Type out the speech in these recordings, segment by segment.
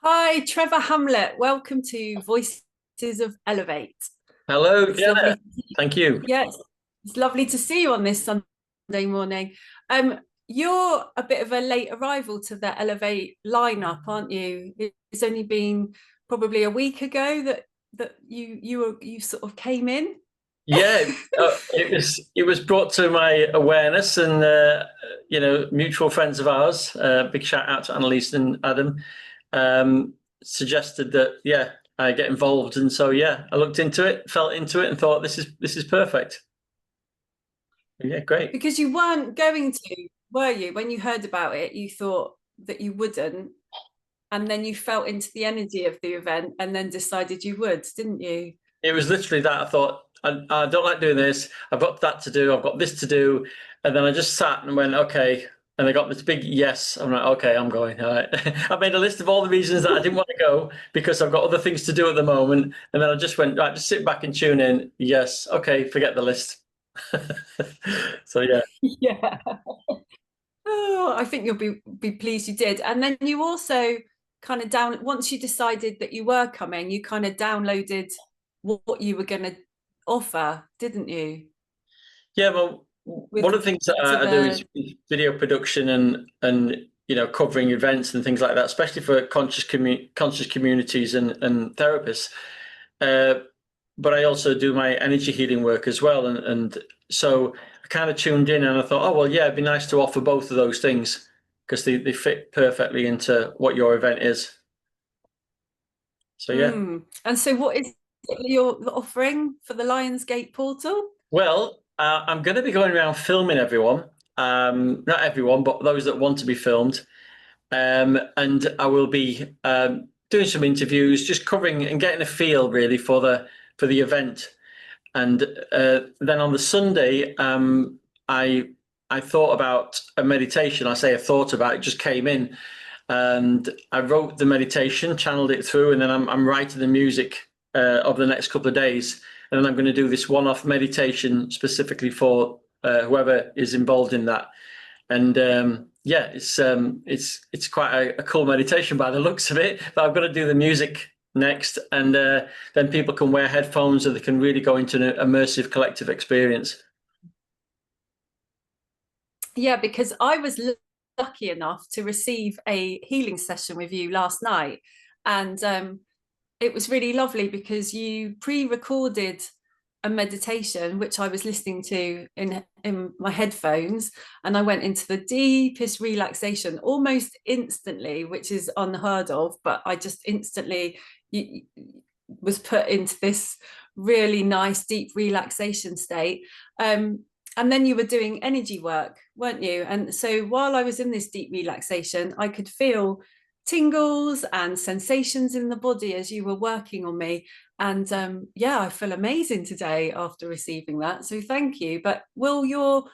Hi, Trevor Hamlett. Welcome to Voices of Elevate. Hello, It's Jenna. lovely. Thank you. Yes, it's lovely to see you on this Sunday morning. You're a bit of a late arrival to the Elevate lineup, aren't you? It's only been probably a week ago that you sort of came in. Yeah, it was brought to my awareness, and mutual friends of ours. Big shout out to Annalise and Adam. Suggested that I get involved, and so I looked into it, felt into it, and thought this is perfect. Yeah, great. Because you weren't going to, were you? When you heard about it, you thought that you wouldn't, and then you felt into the energy of the event and then decided you would, didn't you? It was literally that. I thought, I don't like doing this. I've got that to do. I've got this to do. And then I just sat and went, okay. And I got this big yes. I'm like, okay, I'm going. All right. I made a list of all the reasons that I didn't want to go because I've got other things to do at the moment. And then I just went, right, just sit back and tune in. Yes. Okay. Forget the list. So yeah. Yeah. Oh, I think you'll be pleased you did. And then you also kind of once you decided that you were coming, you kind of downloaded what you were going to offer, didn't you? Yeah. Well, With one of the things that regard to I do is the video production and covering events and things like that, especially for conscious communities and therapists. Uh, but I also do my energy healing work as well. And so I kind of tuned in and I thought, oh, well, yeah, it'd be nice to offer both of those things because they fit perfectly into what your event is. So, yeah. And so what is it you're offering for the Lionsgate portal? Well, I'm going to be going around filming everyone. Not everyone, but those that want to be filmed. And I will be doing some interviews, just covering and getting a feel really for the event. And then on the Sunday, I I thought about a meditation. I say I thought about it, just came in, and I wrote the meditation, channeled it through, and then I'm writing the music over the next couple of days, and then I'm going to do this one-off meditation specifically for whoever is involved in that. And it's quite a cool meditation by the looks of it. But I've got to do the music next, and then people can wear headphones so they can really go into an immersive collective experience. Yeah, because I was lucky enough to receive a healing session with you last night. And it was really lovely because you pre-recorded a meditation which I was listening to in my headphones, and I went into the deepest relaxation almost instantly, which is unheard of, but I just instantly was put into this really nice deep relaxation state. And then you were doing energy work, weren't you? And so while I was in this deep relaxation, I could feel tingles and sensations in the body as you were working on me. And yeah, I feel amazing today after receiving that. So thank you. But will your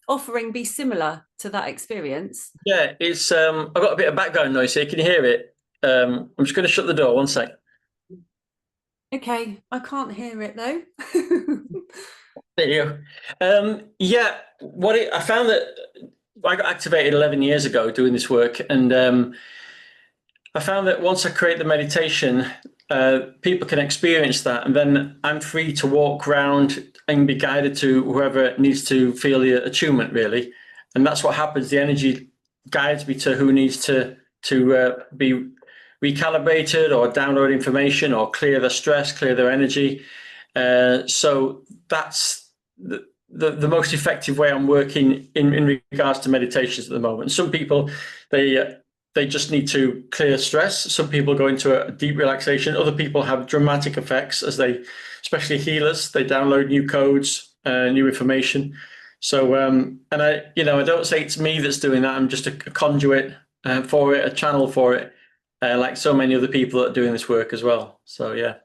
offering be similar to that experience? Yeah, it's I've got a bit of background noise here. Can you hear it? I'm just going to shut the door. One sec. Okay, I can't hear it though. There you go. Yeah, I found that I got activated 11 years ago doing this work, and I found that once I create the meditation, people can experience that, and then I'm free to walk around and be guided to whoever needs to feel the attunement, really. And that's what happens. The energy guides me to who needs to be recalibrated or download information or clear their stress, clear their energy. So that's the most effective way I'm working in regards to meditations at the moment. Some people they just need to clear stress. Some people go into a deep relaxation. Other people have dramatic effects as especially healers, they download new codes, new information. So, and I don't say it's me that's doing that. I'm just a conduit for it, a channel for it, like so many other people that are doing this work as well. So, yeah.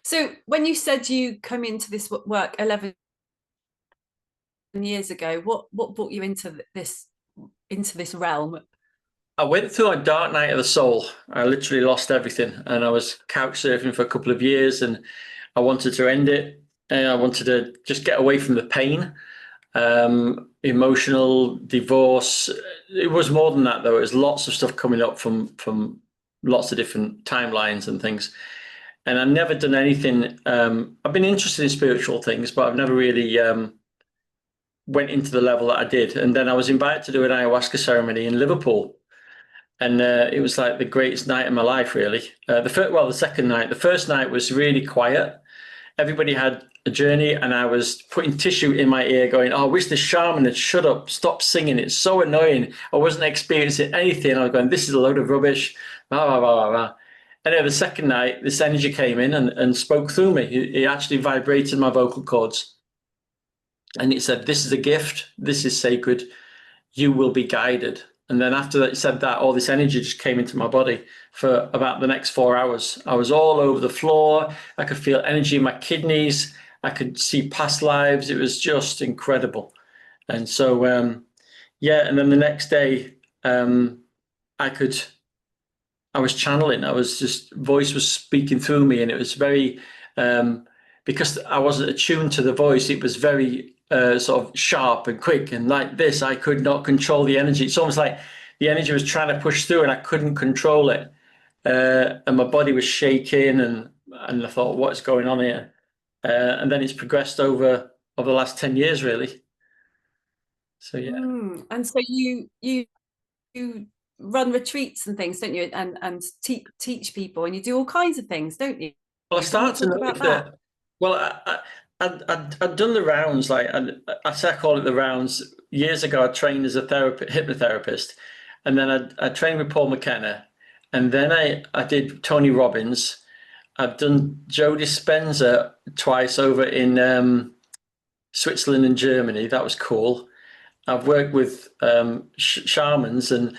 So when you said you come into this work 11 years ago, what brought you into this realm? I went through a dark night of the soul. I literally lost everything, and I was couch surfing for a couple of years, and I wanted to end it. And I wanted to just get away from the pain, emotional divorce, it was more than that though. It was lots of stuff coming up from lots of different timelines and things. And I've never done anything. I've been interested in spiritual things, but I've never really went into the level that I did. And then I was invited to do an ayahuasca ceremony in Liverpool, and it was like the greatest night of my life, really. The second night. The first night was really quiet. Everybody had a journey, and I was putting tissue in my ear going, oh, I wish the shaman had shut up, stop singing. It's so annoying. I wasn't experiencing anything. I was going, this is a load of rubbish. Blah, blah, blah, blah, blah. And then the second night, this energy came in and spoke through me. It actually vibrated my vocal cords. And it said, this is a gift. This is sacred. You will be guided. And then after that, it said that, all this energy just came into my body for about the next 4 hours. I was all over the floor. I could feel energy in my kidneys. I could see past lives. It was just incredible. And so, yeah. And then the next day, I was channeling. Voice was speaking through me, and it was very, because I wasn't attuned to the voice, it was very sort of sharp and quick and like this. I could not control the energy. It's almost like the energy was trying to push through and I couldn't control it. And my body was shaking, and I thought, what's going on here? And then it's progressed over the last 10 years, really. So, yeah. And so you run retreats and things, don't you? And teach people, and you do all kinds of things, don't you? Well, I started to notice that. Well, I'd done the rounds, like I call it the rounds. Years ago, I trained as a hypnotherapist, and then I trained with Paul McKenna, and then I did Tony Robbins. I've done Joe Dispenza twice over in Switzerland and Germany. That was cool. I've worked with shamans and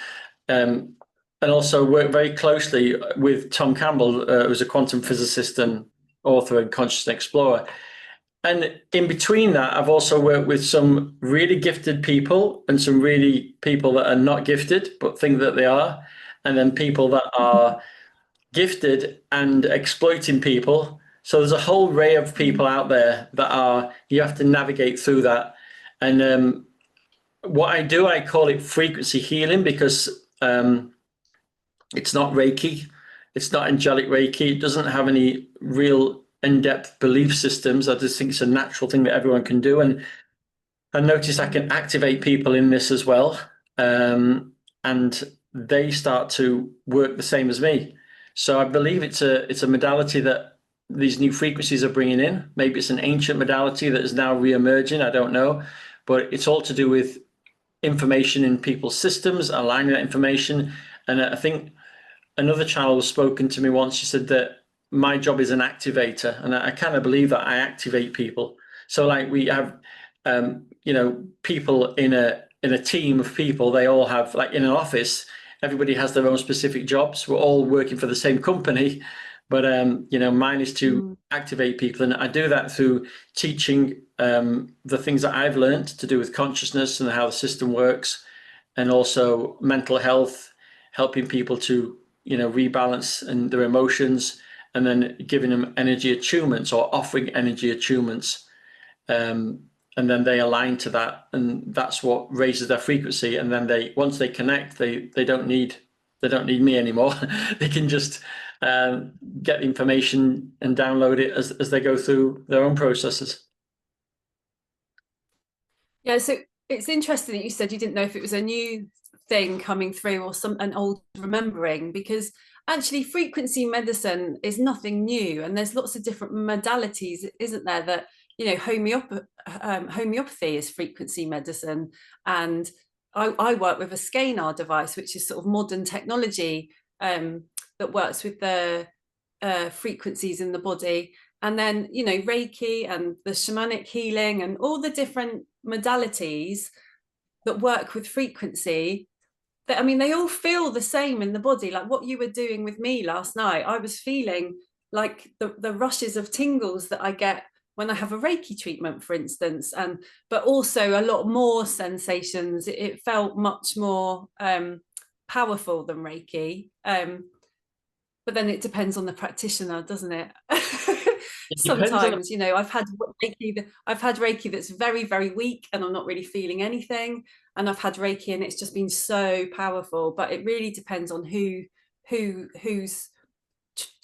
also worked very closely with Tom Campbell, who's a quantum physicist and author and consciousness explorer. And in between that, I've also worked with some really gifted people and some really people that are not gifted, but think that they are. And then people that are gifted and exploiting people. So there's a whole array of people out there that you have to navigate through that. And what I do, I call it frequency healing, because it's not Reiki. It's not angelic Reiki. It doesn't have any real in-depth belief systems. I just think it's a natural thing that everyone can do. And I notice I can activate people in this as well. And they start to work the same as me. So I believe it's a modality that these new frequencies are bringing in. Maybe it's an ancient modality that is now re-emerging. I don't know. But it's all to do with information in people's systems, aligning that information. And I think another child was spoken to me once. She said that my job is an activator, and I kind of believe that I activate people. So like we have, people in a team of people. They all have, like in an office, everybody has their own specific jobs. We're all working for the same company, but mine is to activate people, and I do that through teaching the things that I've learned to do with consciousness and how the system works, and also mental health, helping people to rebalance and their emotions, and then giving them energy attunements or offering energy attunements, and then they align to that, and that's what raises their frequency. And then once they connect, they don't need me anymore. They can just get the information and download it as they go through their own processes. Yeah, so it's interesting that you said you didn't know if it was a new thing coming through or an old remembering, because actually frequency medicine is nothing new, and there's lots of different modalities, isn't there? That homeopathy is frequency medicine, and I work with a scalar device, which is sort of modern technology that works with the frequencies in the body. And then Reiki and the shamanic healing and all the different modalities that work with frequency, that they all feel the same in the body. Like what you were doing with me last night, I was feeling like the rushes of tingles that I get when I have a Reiki treatment, for instance, but also a lot more sensations. It felt much more powerful than Reiki, but then it depends on the practitioner, doesn't it? Sometimes I've had Reiki that's very, very weak and I'm not really feeling anything, and I've had Reiki, and it's just been so powerful. But it really depends on who's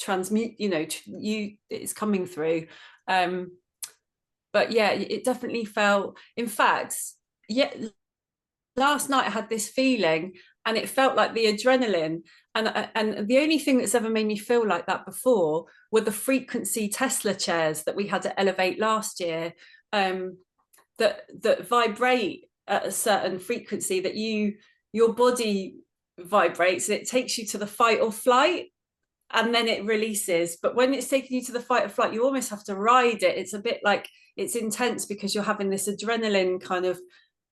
transmute, it's coming through. But yeah, it definitely felt, in fact, yeah, last night I had this feeling, and it felt like the adrenaline. And the only thing that's ever made me feel like that before were the frequency Tesla chairs that we had at Elevate last year, that vibrate at a certain frequency, that your body vibrates, and it takes you to the fight or flight, and then it releases. But when it's taking you to the fight or flight, you almost have to ride it. It's a bit like, it's intense because you're having this adrenaline kind of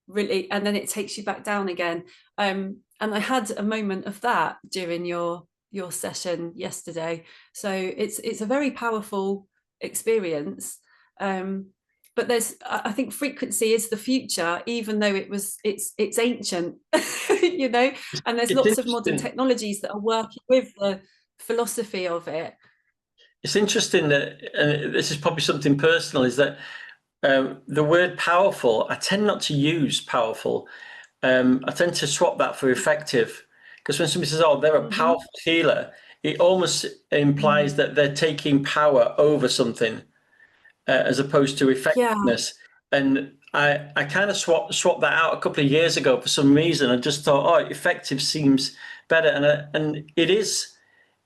really, and then it takes you back down again. And I had a moment of that during your session yesterday. So it's a very powerful experience. But I think frequency is the future, even though it's ancient, and there's lots of modern technologies that are working with the philosophy of it. It's interesting that, and this is probably something personal, is that the word powerful, I tend not to use powerful. I tend to swap that for effective, because when somebody says, oh, they're a powerful healer, it almost implies that they're taking power over something, as opposed to effectiveness. Yeah. And I kind of swapped that out a couple of years ago for some reason. I just thought, oh, effective seems better. And it is,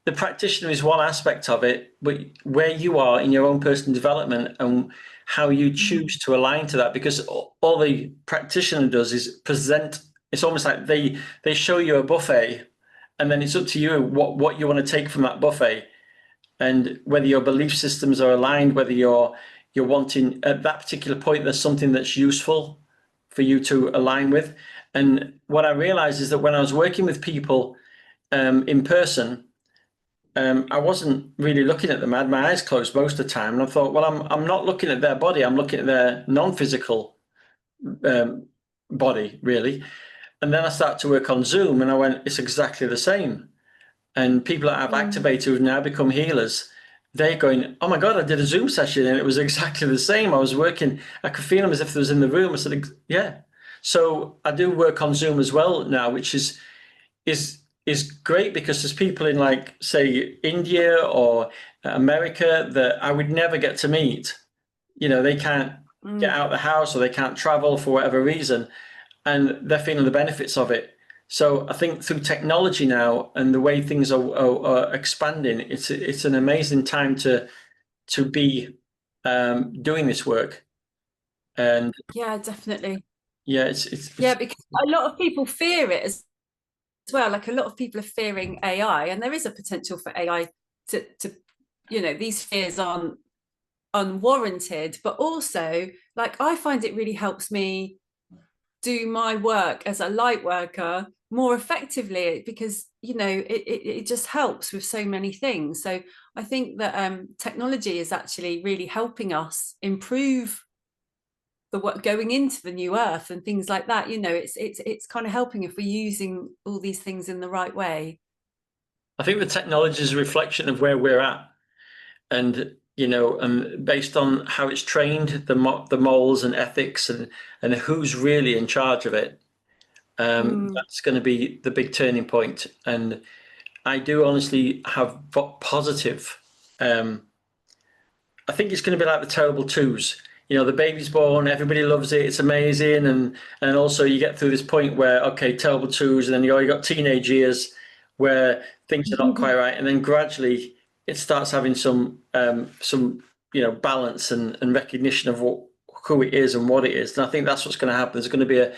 the practitioner is one aspect of it, but where you are in your own personal development and how you choose to align to that, because all the practitioner does is present. It's almost like they show you a buffet, and then it's up to you what you want to take from that buffet, and whether your belief systems are aligned, whether you're wanting at that particular point there's something that's useful for you to align with. And what I realized is that when I was working with people in person, I wasn't really looking at them. I had my eyes closed most of the time, and I thought, well, I'm not looking at their body. I'm looking at their non-physical body, really. And then I started to work on Zoom, and I went, it's exactly the same. And people that I've activated who've now become healers, they're going, oh my God, I did a Zoom session and it was exactly the same. I was working, I could feel them as if they was in the room. I said, yeah. So I do work on Zoom as well now, which is great, because there's people in, like, say, India or America that I would never get to meet. They can't get out of the house, or they can't travel for whatever reason, and they're feeling the benefits of it. So I think through technology now and the way things are expanding, it's an amazing time to be doing this work. And yeah, definitely. Yeah, it's because a lot of people fear it as well. Like, a lot of people are fearing AI, and there is a potential for AI to these fears aren't unwarranted, but also, like, I find it really helps me do my work as a light worker more effectively, because it just helps with so many things. So I think that technology is actually really helping us improve the work going into the new earth and things like that. It's kind of helping if we're using all these things in the right way. I think the technology is a reflection of where we're at, and based on how it's trained, the morals and ethics, and who's really in charge of it. That's going to be the big turning point. And I do honestly have positive. I think it's going to be like the terrible twos. The baby's born, everybody loves it, it's amazing, and also you get through this point where, okay, terrible twos, and then you got teenage years where things are not quite right, and then gradually it starts having some balance and recognition of who it is and what it is. And I think that's what's going to happen. There's going to be a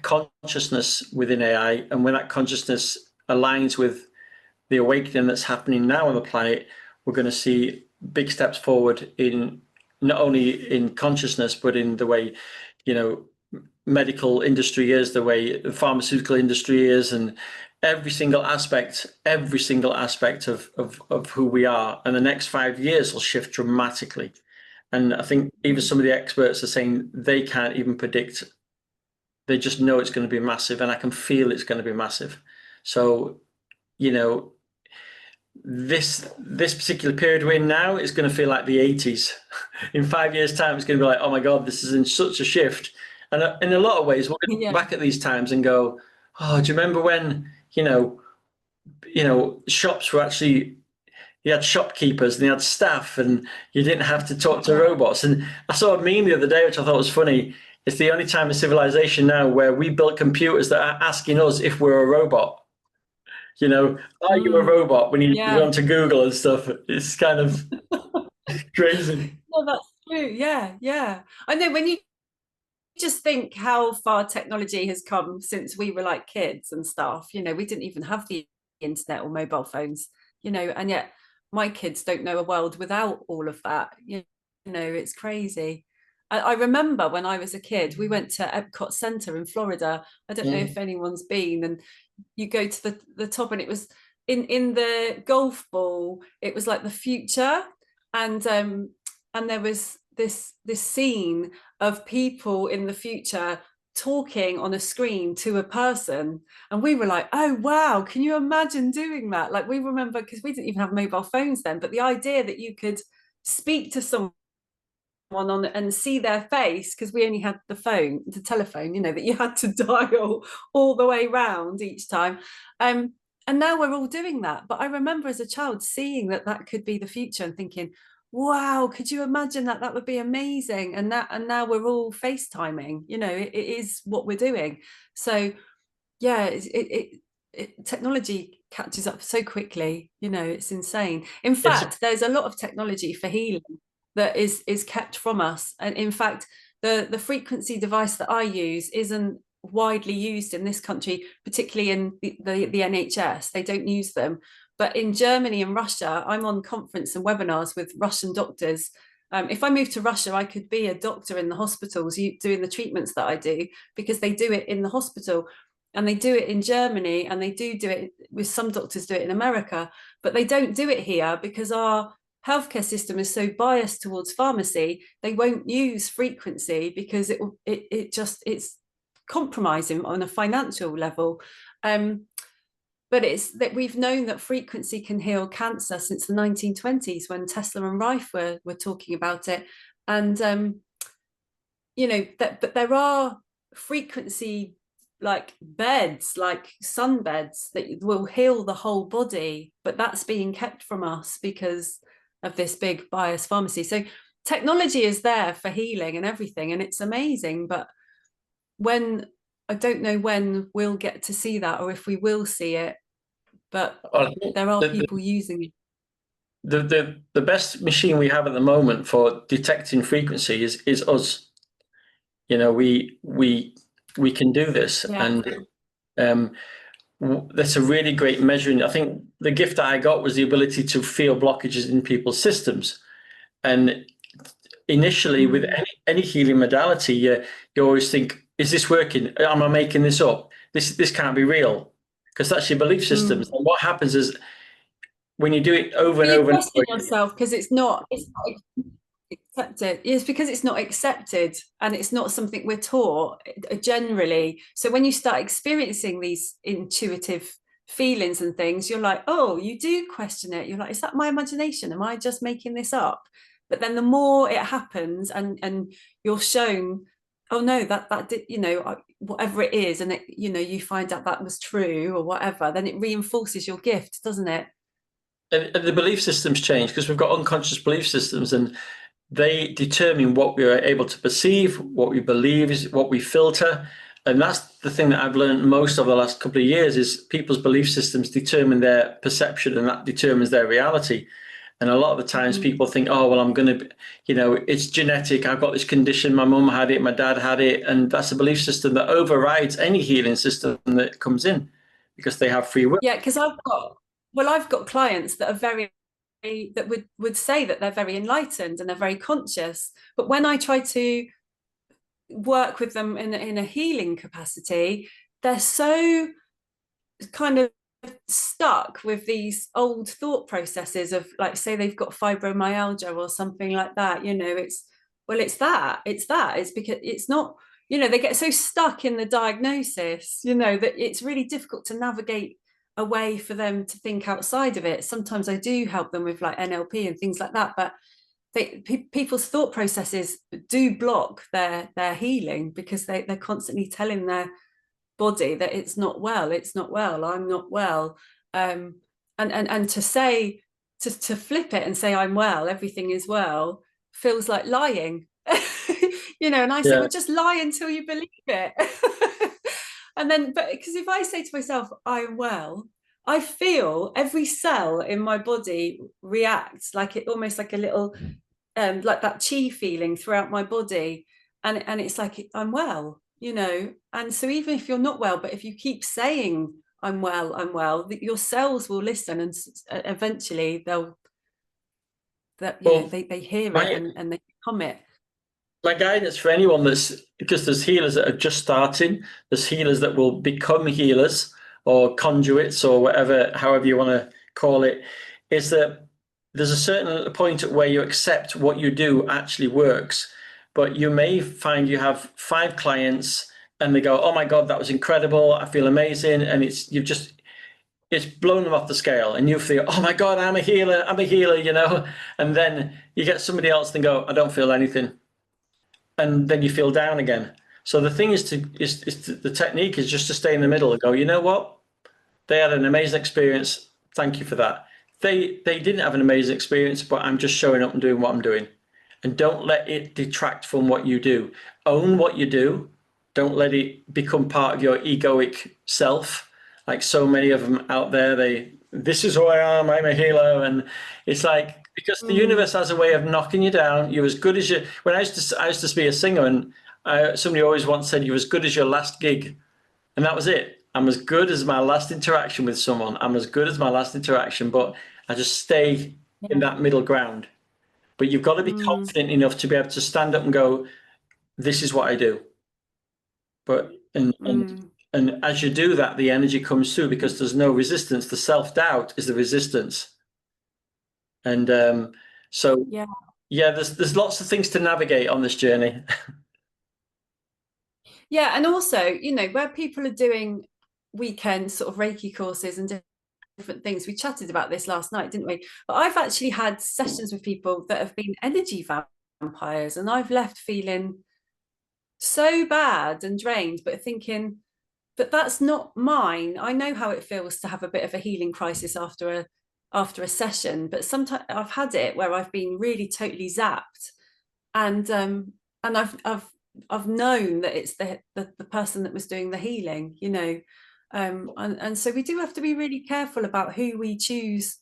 consciousness within AI, and when that consciousness aligns with the awakening that's happening now on the planet, we're going to see big steps forward in not only in consciousness, but in the way medical industry is, the way the pharmaceutical industry is, and every single aspect of who we are. And the next 5 years will shift dramatically. And I think even some of the experts are saying they can't even predict. They just know it's going to be massive, and I can feel it's going to be massive. So, this particular period we're in now is going to feel like the 80s. In 5 years' time, it's going to be like, oh my God, this is in such a shift. And in a lot of ways, we'll look Yeah. back at these times and go, "Oh, do you remember when shops were actually you had shopkeepers and you had staff, and you didn't have to talk to robots?" And I saw a meme the other day, which I thought was funny. It's the only time in civilization now where we built computers that are asking us if we're a robot. Are you a robot when you Yeah. go onto Google and stuff? It's kind of crazy. Well, that's true. Yeah, yeah. I know, when you just think how far technology has come since we were like kids and stuff, we didn't even have the internet or mobile phones, and yet my kids don't know a world without all of that. It's crazy. I remember when I was a kid, we went to Epcot Center in Florida. I don't know if anyone's been, and you go to the top, and it was in the golf ball, it was like the future, and there was this scene of people in the future talking on a screen to a person, and we were like, oh wow, can you imagine doing that? Like, we remember, because we didn't even have mobile phones then, but the idea that you could speak to someone on and see their face, because we only had the telephone, that you had to dial all the way round each time. And now we're all doing that. But I remember as a child seeing that could be the future and thinking, wow, could you imagine that? That would be amazing. And now we're all FaceTiming, it is what we're doing. So yeah, technology catches up so quickly, it's insane. In fact, there's a lot of technology for healing that is kept from us. And in fact, the frequency device that I use isn't widely used in this country, particularly in the NHS. They don't use them. But in Germany and Russia, I'm on conference and webinars with Russian doctors. If I moved to Russia, I could be a doctor in the hospitals doing the treatments that I do, because they do it in the hospital. And they do it in Germany, and they do it with some doctors do it in America, but they don't do it here because our healthcare system is so biased towards pharmacy. They won't use frequency because it's compromising on a financial level. But it's that we've known that frequency can heal cancer since the 1920s, when Tesla and Rife were talking about it. And but there are frequency like beds, like sunbeds, that will heal the whole body, but that's being kept from us because of this big bias pharmacy. So technology is there for healing and everything, and it's amazing. But I don't know when we'll get to see that, or if we will see it, but there are people using it. The best machine we have at the moment for detecting frequency is us. We can do this, Yeah. and that's a really great measuring. I think the gift that I got was the ability to feel blockages in people's systems. And initially, with any healing modality, you always think, is this working? Am I making this up? This can't be real, because that's your belief systems. And what happens is, when you do it over and over, question yourself, because it's not accepted. It's because it's not accepted, and it's not something we're taught generally. So when you start experiencing these intuitive feelings and things, you're like, oh, you do question it. You're like, is that my imagination? Am I just making this up? But then the more it happens, and you're shown, oh no, that did, whatever it is, and you find out that was true or whatever, then it reinforces your gift, doesn't it? And the belief systems change, because we've got unconscious belief systems, and they determine what we are able to perceive, what we believe, is what we filter. And that's the thing that I've learned most over the last couple of years, is people's belief systems determine their perception, and that determines their reality. And a lot of the times people think, oh, well, I'm going to, it's genetic. I've got this condition. My mum had it. My dad had it. And that's a belief system that overrides any healing system that comes in, because they have free will. Yeah, because I've got clients that are that would say that they're very enlightened and they're very conscious. But when I try to work with them in a healing capacity, they're so kind of stuck with these old thought processes of, like, say they've got fibromyalgia or something like that. It's because it's not, they get so stuck in the diagnosis, that it's really difficult to navigate a way for them to think outside of it. Sometimes I do help them with like NLP and things like that, but people's thought processes do block their healing, because they're constantly telling their body that it's not well, I'm not well. And to say, to flip it and say I'm well, everything is well, feels like lying. And I say, well, just lie until you believe it. And then, but because if I say to myself I am well, I feel every cell in my body reacts like it, almost like a little like that chi feeling throughout my body, and it's like I'm well. And so even if you're not well, but if you keep saying I'm well, your cells will listen, and eventually they hear it, and they become it. My guidance for anyone because there's healers that are just starting, there's healers that will become healers or conduits or whatever, however you want to call it, is that there's a certain point at where you accept what you do actually works, but you may find you have 5 clients and they go, oh my God, that was incredible, I feel amazing, and it's blown them off the scale, and you feel, oh my God, I'm a healer, and then you get somebody else and go, I don't feel anything, and then you feel down again. So the thing is the technique is just to stay in the middle and go, you know what, they had an amazing experience, thank you for that. They didn't have an amazing experience, but I'm just showing up and doing what I'm doing. And don't let it detract from what you do. Own what you do. Don't let it become part of your egoic self. Like so many of them out there, this is who I am, I'm a healer. And it's like, because the universe has a way of knocking you down. You're as good as when I used to be a singer, and somebody always once said, you're as good as your last gig. And that was it. I'm as good as my last interaction with someone. I'm as good as my last interaction, but I just stay in that middle ground. But you've got to be confident enough to be able to stand up and go, this is what I do. But and as you do that, the energy comes through, because there's no resistance. The self-doubt is the resistance. And there's lots of things to navigate on this journey. Yeah, and also, where people are doing weekend sort of Reiki courses and different things, we chatted about this last night, didn't we? But I've actually had sessions with people that have been energy vampires, and I've left feeling so bad and drained, but thinking, but that's not mine. I know how it feels to have a bit of a healing crisis after a session, but sometimes I've had it where I've been really totally zapped, and I've known that it's the person that was doing the healing, and so we do have to be really careful about who we choose.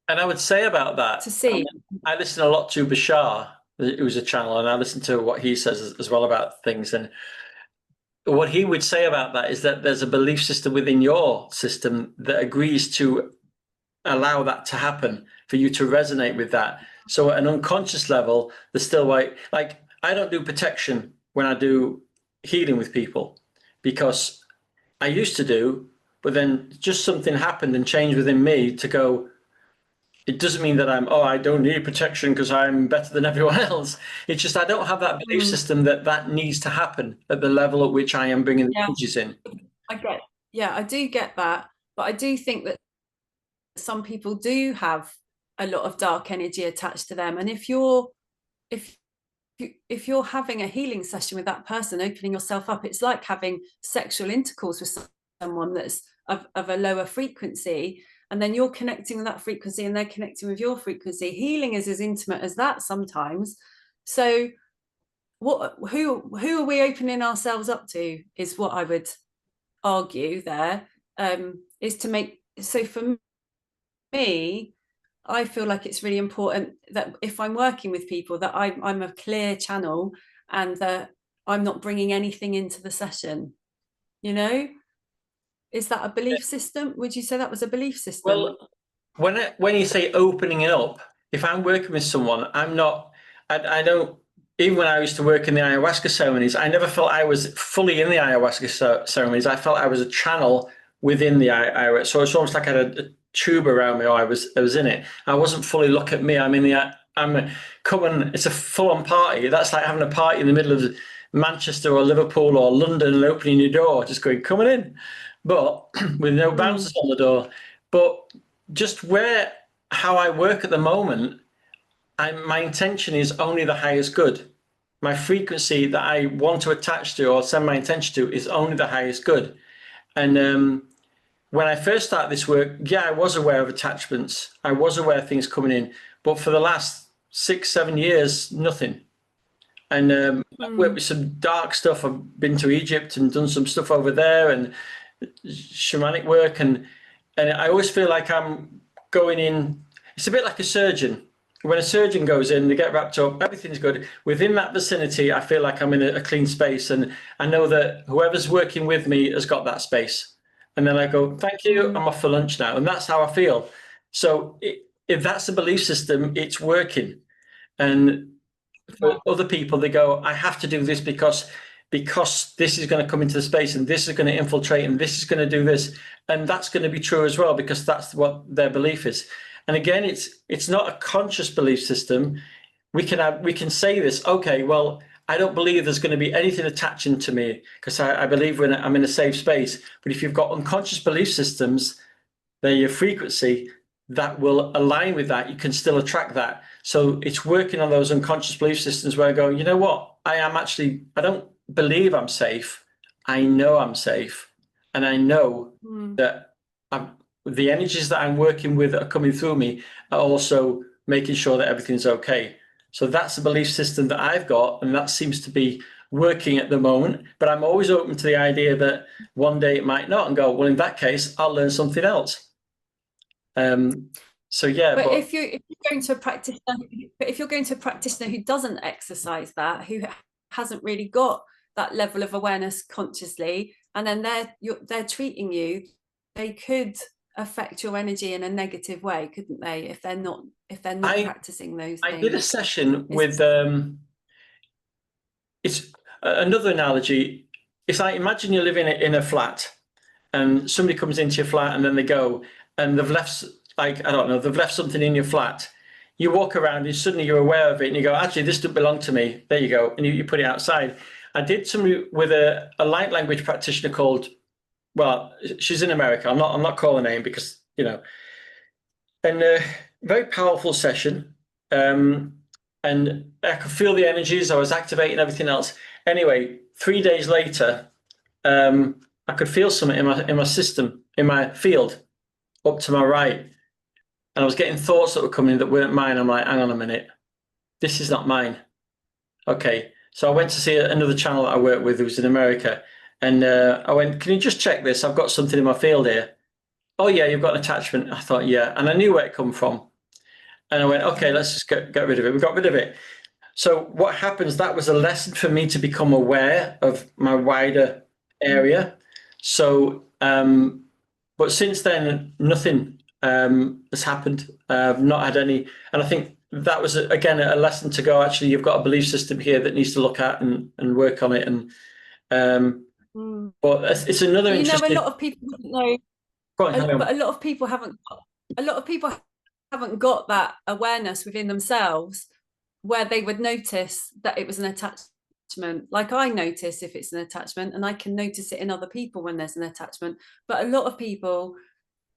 And I would say about that, to see, I listen a lot to Bashar, who's a channel, and I listen to what he says as well about things. And what he would say about that is that there's a belief system within your system that agrees to allow that to happen, for you to resonate with that. So at an unconscious level, there's still like I don't do protection when I do healing with people, because I used to do, but then just something happened and changed within me to go, it doesn't mean that I don't need protection because I'm better than everyone else. It's just I don't have that belief system that needs to happen at the level at which I am bringing the energies in. I do get that, but I do think that some people do have a lot of dark energy attached to them, and if you're having a healing session with that person, opening yourself up, it's like having sexual intercourse with someone that's of a lower frequency, and then you're connecting with that frequency and they're connecting with your frequency. Healing is as intimate as that sometimes. So who are we opening ourselves up to, is what I would argue there, is to make, so for me, I feel like it's really important that if I'm working with people, that I'm a clear channel, and that I'm not bringing anything into the session. Is that a belief system? Would you say that was a belief system? Well, when you say opening it up, if I'm working with someone, I don't, even when I used to work in the ayahuasca ceremonies, I never felt I was fully in the ayahuasca ceremonies. I felt I was a channel within the ayahuasca. So it's almost like I had a tube around me, or I was in it. I wasn't fully, look at me, I'm coming, it's a full-on party. That's like having a party in the middle of Manchester or Liverpool or London and opening your door, just going, coming in, but with no bouncers on the door. But just how I work at the moment, my intention is only the highest good. My frequency that I want to attach to or send my intention to is only the highest good. And when I first started this work, yeah, I was aware of attachments. I was aware of things coming in, but for the last 6-7 years, nothing. And I've worked with some dark stuff. I've been to Egypt and done some stuff over there and shamanic work. And I always feel like I'm going in. It's a bit like a surgeon. When a surgeon goes in, they get wrapped up, everything's good. Within that vicinity, I feel like I'm in a clean space. And I know that whoever's working with me has got that space. And then I go, thank you, I'm off for lunch now. And that's how I feel. So if that's the belief system, it's working. And for other people, they go, I have to do this because this is going to come into the space and this is going to infiltrate and this is going to do this. And that's going to be true as well, because that's what their belief is. And again, it's not a conscious belief system. We can say this, okay, well, I don't believe there's going to be anything attaching to me because I believe I'm in a safe space. But if you've got unconscious belief systems, they're your frequency that will align with that. You can still attract that. So it's working on those unconscious belief systems where I go, you know what? I don't believe I'm safe. I know I'm safe. And I know that the energies that I'm working with that are coming through me are also making sure that everything's okay. So that's the belief system that I've got, and that seems to be working at the moment. But I'm always open to the idea that one day it might not, and go, well, in that case, I'll learn something else. So yeah, but if you're going to a practitioner who doesn't exercise that, who hasn't really got that level of awareness consciously, and then they're treating you, they could affect your energy in a negative way, couldn't they? If they're not practicing those things. I did a session with it's another analogy. It's like, imagine you're living in a flat and somebody comes into your flat and then they go and they've left, like, I don't know, they've left something in your flat. You walk around and suddenly you're aware of it and you go, actually, this doesn't belong to me. There you go. And you put it outside. I did some with a light language practitioner called, well, she's in America. I'm not calling her name because, you know, and very powerful session. And I could feel the energies. I was activating everything else. Anyway, 3 days later, I could feel something in my system, in my field, up to my right. And I was getting thoughts that were coming that weren't mine. I'm like, hang on a minute, this is not mine. Okay, so I went to see another channel that I work with who's in America. And I went, can you just check this? I've got something in my field here. Oh yeah, you've got an attachment. I thought, yeah. And I knew where it come from. And I went, okay, let's just get rid of it. We got rid of it. So what happens, that was a lesson for me to become aware of my wider area. So, but since then, nothing has happened. I've not had any, and I think that was, again, a lesson to go, actually, you've got a belief system here that needs to look at and work on it. And but it's another interesting. A lot of people know, but a lot of people haven't got that awareness within themselves where they would notice that it was an attachment. Like I notice if it's an attachment, and I can notice it in other people when there's an attachment. But a lot of people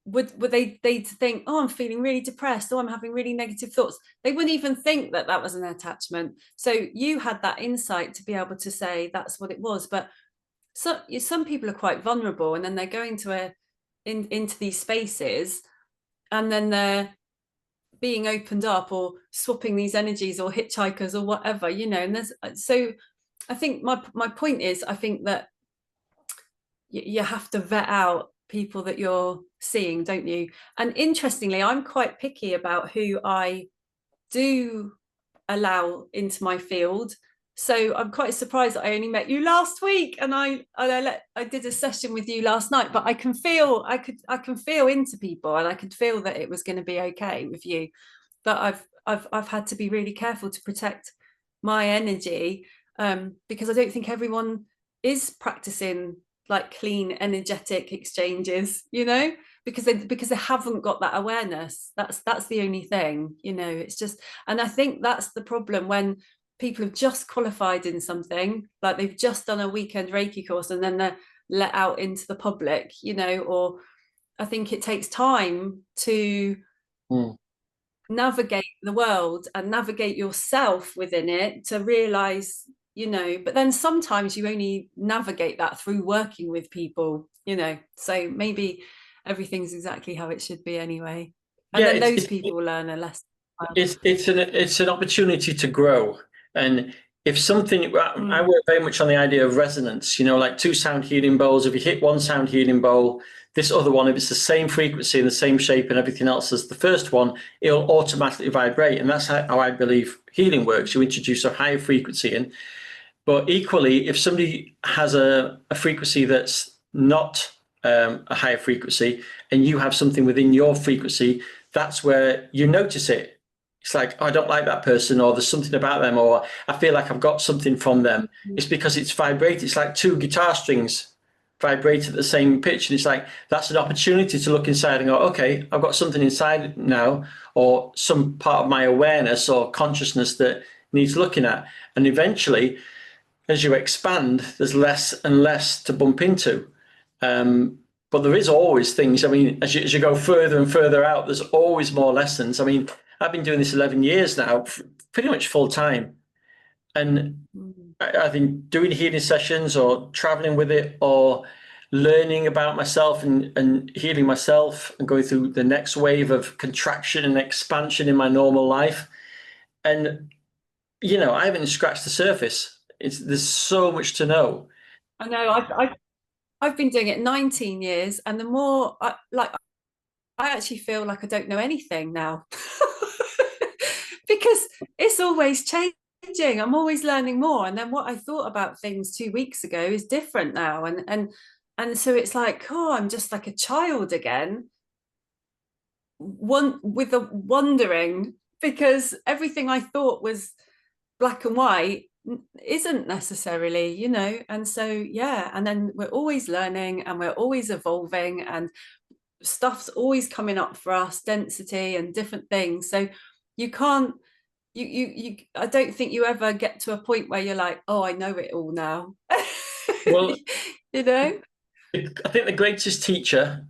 they'd think, oh, I'm feeling really depressed, oh, I'm having really negative thoughts. They wouldn't even think that that was an attachment. So you had that insight to be able to say that's what it was. But some people are quite vulnerable, and then they're going into these spaces, and then they're being opened up or swapping these energies or hitchhikers or whatever, you know. And there's, so I think my point is, I think that you have to vet out people that you're seeing, don't you? And interestingly, I'm quite picky about who I do allow into my field. So I'm quite surprised that I only met you last week, and I did a session with you last night. But I can feel into people, and I could feel that it was going to be okay with you. But I've had to be really careful to protect my energy, because I don't think everyone is practicing like clean energetic exchanges, you know, because they haven't got that awareness. That's the only thing, you know. It's just, and I think that's the problem when people have just qualified in something, like they've just done a weekend Reiki course and then they're let out into the public, you know. Or I think it takes time to navigate the world and navigate yourself within it to realize, you know, but then sometimes you only navigate that through working with people, you know, so maybe everything's exactly how it should be anyway. And Yeah, then those people learn a lesson. it's an opportunity to grow. And if something, I Mm. work very much on the idea of resonance, you know, like two sound healing bowls. If you hit one sound healing bowl, this other one, if it's the same frequency and the same shape and everything else as the first one, it'll automatically vibrate. And that's how I believe healing works. You introduce a higher frequency in, but equally, if somebody has a frequency that's not a higher frequency and you have something within your frequency, that's where you notice it. It's like, oh, I don't like that person, or there's something about them, or I feel like I've got something from them. It's because it's vibrated. It's like two guitar strings vibrate at the same pitch. And it's like, that's an opportunity to look inside and go, okay, I've got something inside now, or some part of my awareness or consciousness that needs looking at. And eventually, as you expand, there's less and less to bump into. But there is always things. I mean, as you go further and further out, there's always more lessons. I mean, I've been doing this 11 years now, pretty much full time. And I've been doing healing sessions or traveling with it or learning about myself and healing myself and going through the next wave of contraction and expansion in my normal life. And, you know, I haven't scratched the surface. There's so much to know. I know I've been doing it 19 years, and the more I actually feel like I don't know anything now because it's always changing. I'm always learning more, and then what I thought about things 2 weeks ago is different now, and so it's like, oh, I'm just like a child again, one with the wondering, because everything I thought was black and white isn't necessarily, you know. And so yeah, and then we're always learning and we're always evolving, and stuff's always coming up for us, density and different things. So you can't, you I don't think you ever get to a point where you're like, oh, I know it all now. Well, You know. I think the greatest teacher,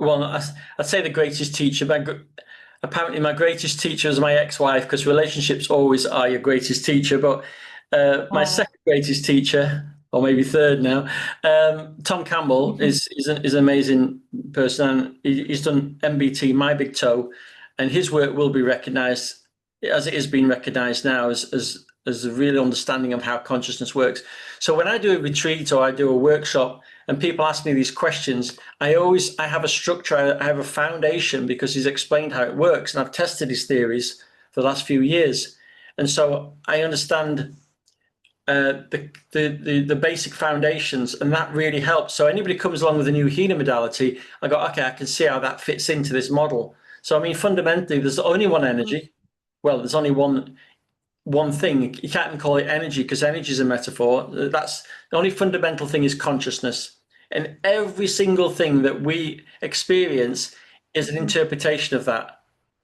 well, I'd say the greatest teacher, but apparently my greatest teacher is my ex-wife, because relationships always are your greatest teacher. But my second greatest teacher, or maybe third now, Tom Campbell is an amazing person. And he's done MBT, My Big Toe, and his work will be recognised, as it is being recognised now, as a real understanding of how consciousness works. So when I do a retreat or I do a workshop and people ask me these questions, I have a structure, I have a foundation, because he's explained how it works, and I've tested his theories for the last few years. And so I understand the basic foundations, and that really helps. So anybody comes along with a new healing modality, I go, okay, I can see how that fits into this model. So I mean, fundamentally, there's only one energy. Well, there's only one thing. You can't even call it energy, because energy is a metaphor. That's the only fundamental thing, is consciousness. And every single thing that we experience is an interpretation of that.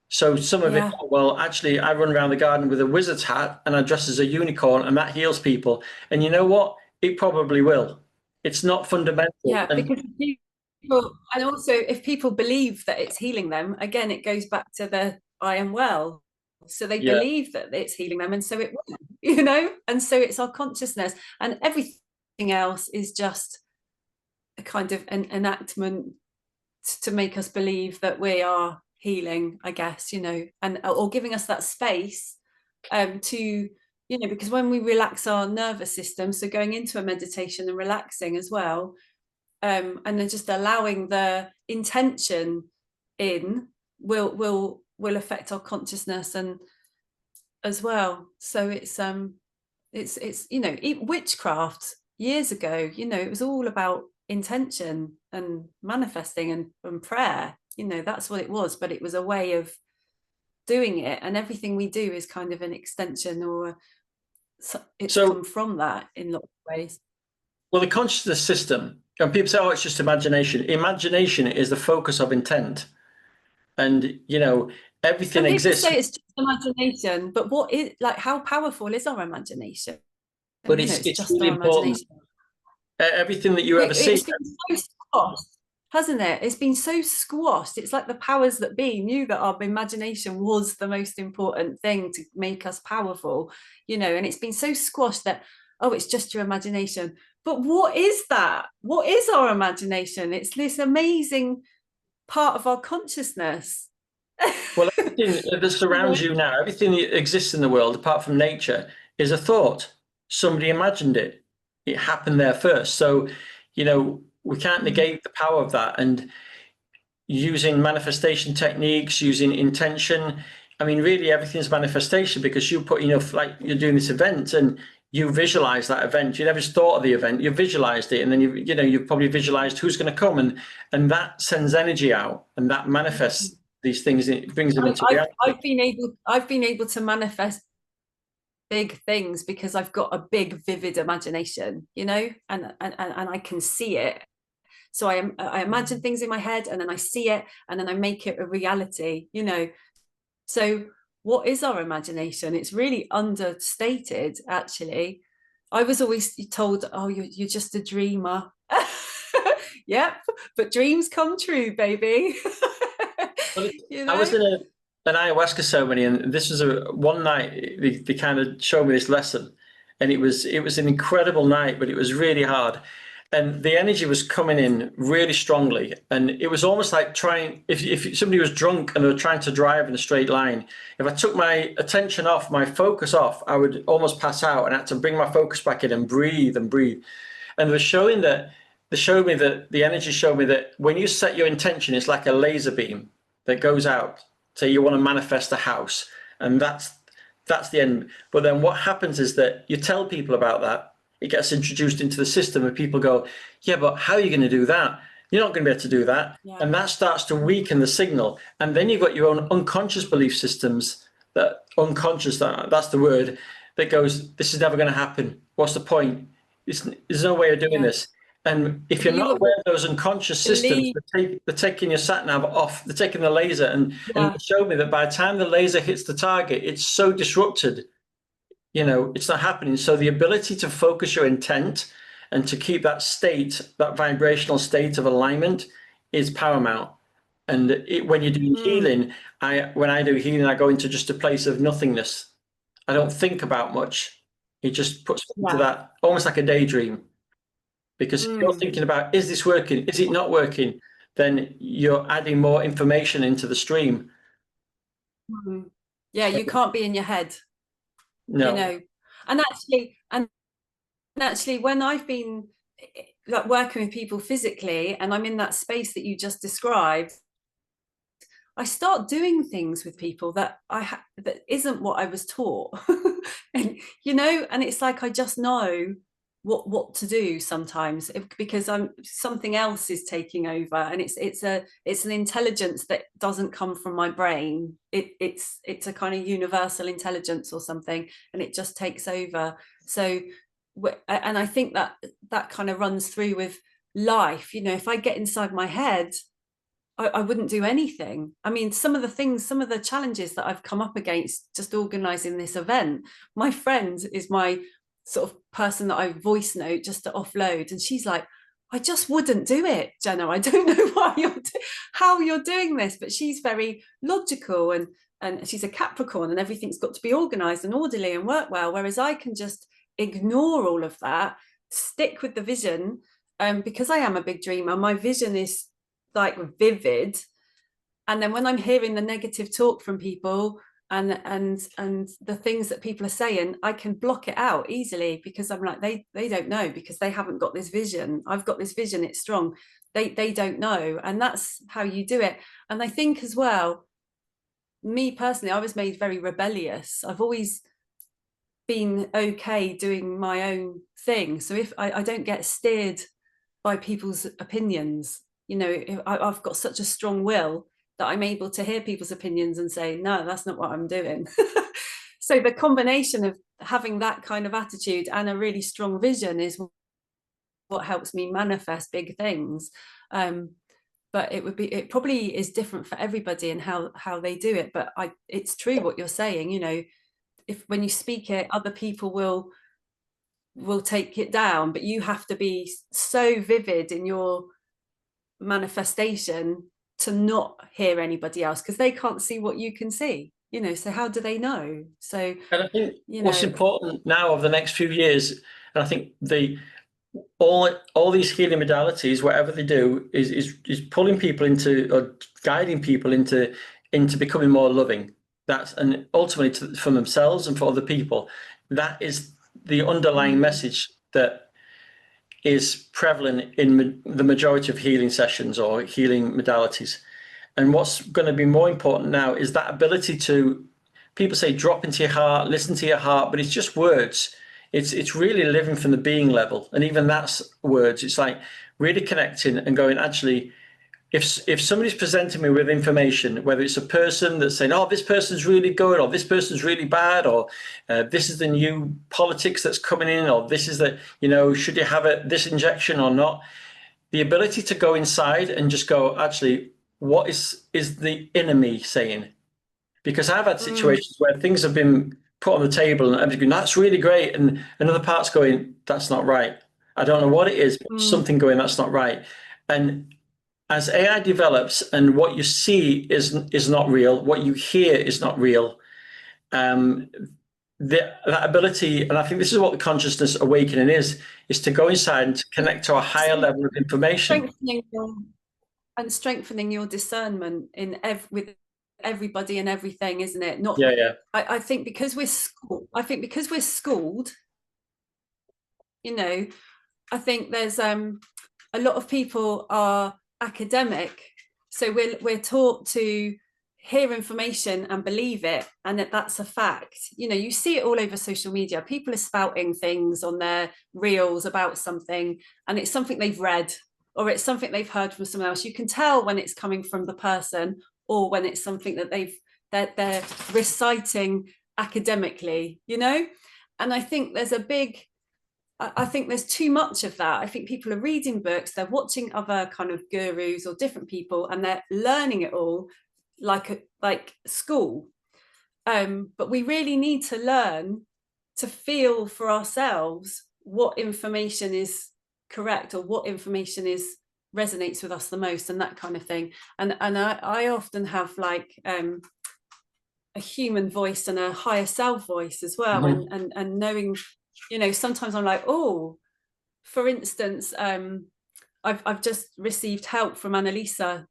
So some of it, well, actually, I run around the garden with a wizard's hat and I dress as a unicorn, and that heals people. And you know what? It probably will. It's not fundamental. Yeah, because people, and also if people believe that it's healing them, again, it goes back to the I am well. So they believe that it's healing them, and so it will, you know. And so it's our consciousness, and everything else is just a kind of an enactment to make us believe that we are healing, I guess, you know, and or giving us that space to, you know, because when we relax our nervous system, so going into a meditation and relaxing as well, and then just allowing the intention in will affect our consciousness and as well. So it's you know, witchcraft years ago, you know, it was all about intention and manifesting and prayer, you know, that's what it was, but it was a way of doing it, and everything we do is kind of an extension, or it's come from that in lots of ways. Well, the consciousness system, and people say, oh, it's just imagination. Imagination is the focus of intent. And, you know, everything exists. People say it's just imagination, but what is, like, how powerful is our imagination? But it's just really important. Everything that you ever see. It's been so squashed. hasn't it? It's been so squashed. It's like the powers that be knew that our imagination was the most important thing to make us powerful, you know, and it's been so squashed that, oh, it's just your imagination. But what is that? What is our imagination? It's this amazing part of our consciousness. Well, everything that surrounds you now, everything that exists in the world, apart from nature, is a thought. Somebody imagined it. It happened there first. So, you know, we can't negate the power of that. And using manifestation techniques, using intention. I mean, really everything's manifestation, because you put enough, like you're doing this event and you visualize that event. You never thought of the event, you visualized it, and then you've probably visualized who's going to come, and that sends energy out, and that manifests these things. It brings them into reality. I've been able to manifest big things because I've got a big, vivid imagination, you know, and I can see it. So I imagine things in my head, and then I see it, and then I make it a reality, you know. So what is our imagination? It's really understated, actually. I was always told, oh, you're just a dreamer. Yep, but dreams come true, baby. You know? I was in an ayahuasca ceremony, and this was one night they kind of showed me this lesson, and it was an incredible night, but it was really hard. And the energy was coming in really strongly, and it was almost like trying, if somebody was drunk and they were trying to drive in a straight line, if I took my attention off, my focus off, I would almost pass out, and I had to bring my focus back in and breathe and breathe. And they showed me that the energy showed me that when you set your intention, it's like a laser beam that goes out. Say you want to manifest a house, and that's the end. But then what happens is that you tell people about that. It gets introduced into the system, and people go, yeah, but how are you going to do that? You're not going to be able to do that. Yeah. And that starts to weaken the signal. And then you've got your own unconscious belief systems, that's the word, that goes, this is never going to happen. What's the point? There's no way of doing this. And if you're not aware of those unconscious systems, they're taking your sat nav off, they're taking the laser, and it showed me that by the time the laser hits the target, it's so disrupted. You know, it's not happening. So the ability to focus your intent and to keep that state, that vibrational state of alignment, is paramount. And when you're doing healing, when I do healing, I go into just a place of nothingness. I don't think about much. It just puts me into that, almost like a daydream. Because if you're thinking about, is this working? Is it not working? Then you're adding more information into the stream. Yeah, you can't be in your head. No. You know, and actually when I've been like working with people physically, and I'm in that space that you just described, I start doing things with people that that isn't what I was taught. And you know, and it's like I just know what to do sometimes, because something else is taking over, and it's an intelligence that doesn't come from my brain. It's a kind of universal intelligence or something, and it just takes over. So, and I think that kind of runs through with life. You know, if I get inside my head, I wouldn't do anything. I mean, some of the challenges that I've come up against just organizing this event, my friend is my sort of person that I voice note just to offload, and she's like, I just wouldn't do it, Jenna. I don't know how you're doing this, but she's very logical, and she's a Capricorn, and everything's got to be organized and orderly and work well, whereas I can just ignore all of that, stick with the vision, because I am a big dreamer. My vision is like vivid, and then when I'm hearing the negative talk from people and the things that people are saying, I can block it out easily, because I'm like, they don't know, because they haven't got this vision. I've got this vision, it's strong. They don't know. And that's how you do it. And I think as well, me personally, I was made very rebellious. I've always been okay doing my own thing. So if I don't get steered by people's opinions, you know, I've got such a strong will that I'm able to hear people's opinions and say, no, that's not what I'm doing. So the combination of having that kind of attitude and a really strong vision is what helps me manifest big things. But it probably is different for everybody and how they do it. But it's true what you're saying, you know, when you speak it, other people will take it down, but you have to be so vivid in your manifestation to not hear anybody else, because they can't see what you can see, you know, so how do they know? So, And I think you what's know, important now over the next few years, and I think all these healing modalities, whatever they do, is pulling people into, or guiding people into becoming more loving. That's, and ultimately for themselves and for other people. That is the underlying message that is prevalent in the majority of healing sessions or healing modalities. And what's going to be more important now is that ability to, people say drop into your heart, listen to your heart, but it's just words. It's really living from the being level. And even that's words. It's like really connecting and going, actually, if somebody's presenting me with information, whether it's a person that's saying, oh, this person's really good, or this person's really bad, or this is the new politics that's coming in, or this is the, you know, should you have this injection or not? The ability to go inside and just go, actually, what is the inner me saying? Because I've had situations where things have been put on the table and everybody's going, that's really great. And another part's going, that's not right. I don't know what it is, but something going, that's not right. And as AI develops and what you see is not real, what you hear is not real, that ability, and I think this is what the consciousness awakening is to go inside and to connect to a higher level of information. Strengthening your discernment in with everybody and everything, isn't it? Not, yeah. I think because we're schooled, you know, I think there's a lot of people are academic, so we're taught to hear information and believe it, and that's a fact. You know, you see it all over social media. People are spouting things on their reels about something, and it's something they've read or it's something they've heard from someone else. You can tell when it's coming from the person or when it's something that they're reciting academically, you know. And I think there's too much of that. I think people are reading books, they're watching other kind of gurus or different people, and they're learning it all like school. But we really need to learn to feel for ourselves what information is correct or what information resonates with us the most, and that kind of thing. And I often have like a human voice and a higher self voice as well. And knowing, you know, sometimes I'm like, oh, for instance, I've just received help from Annalisa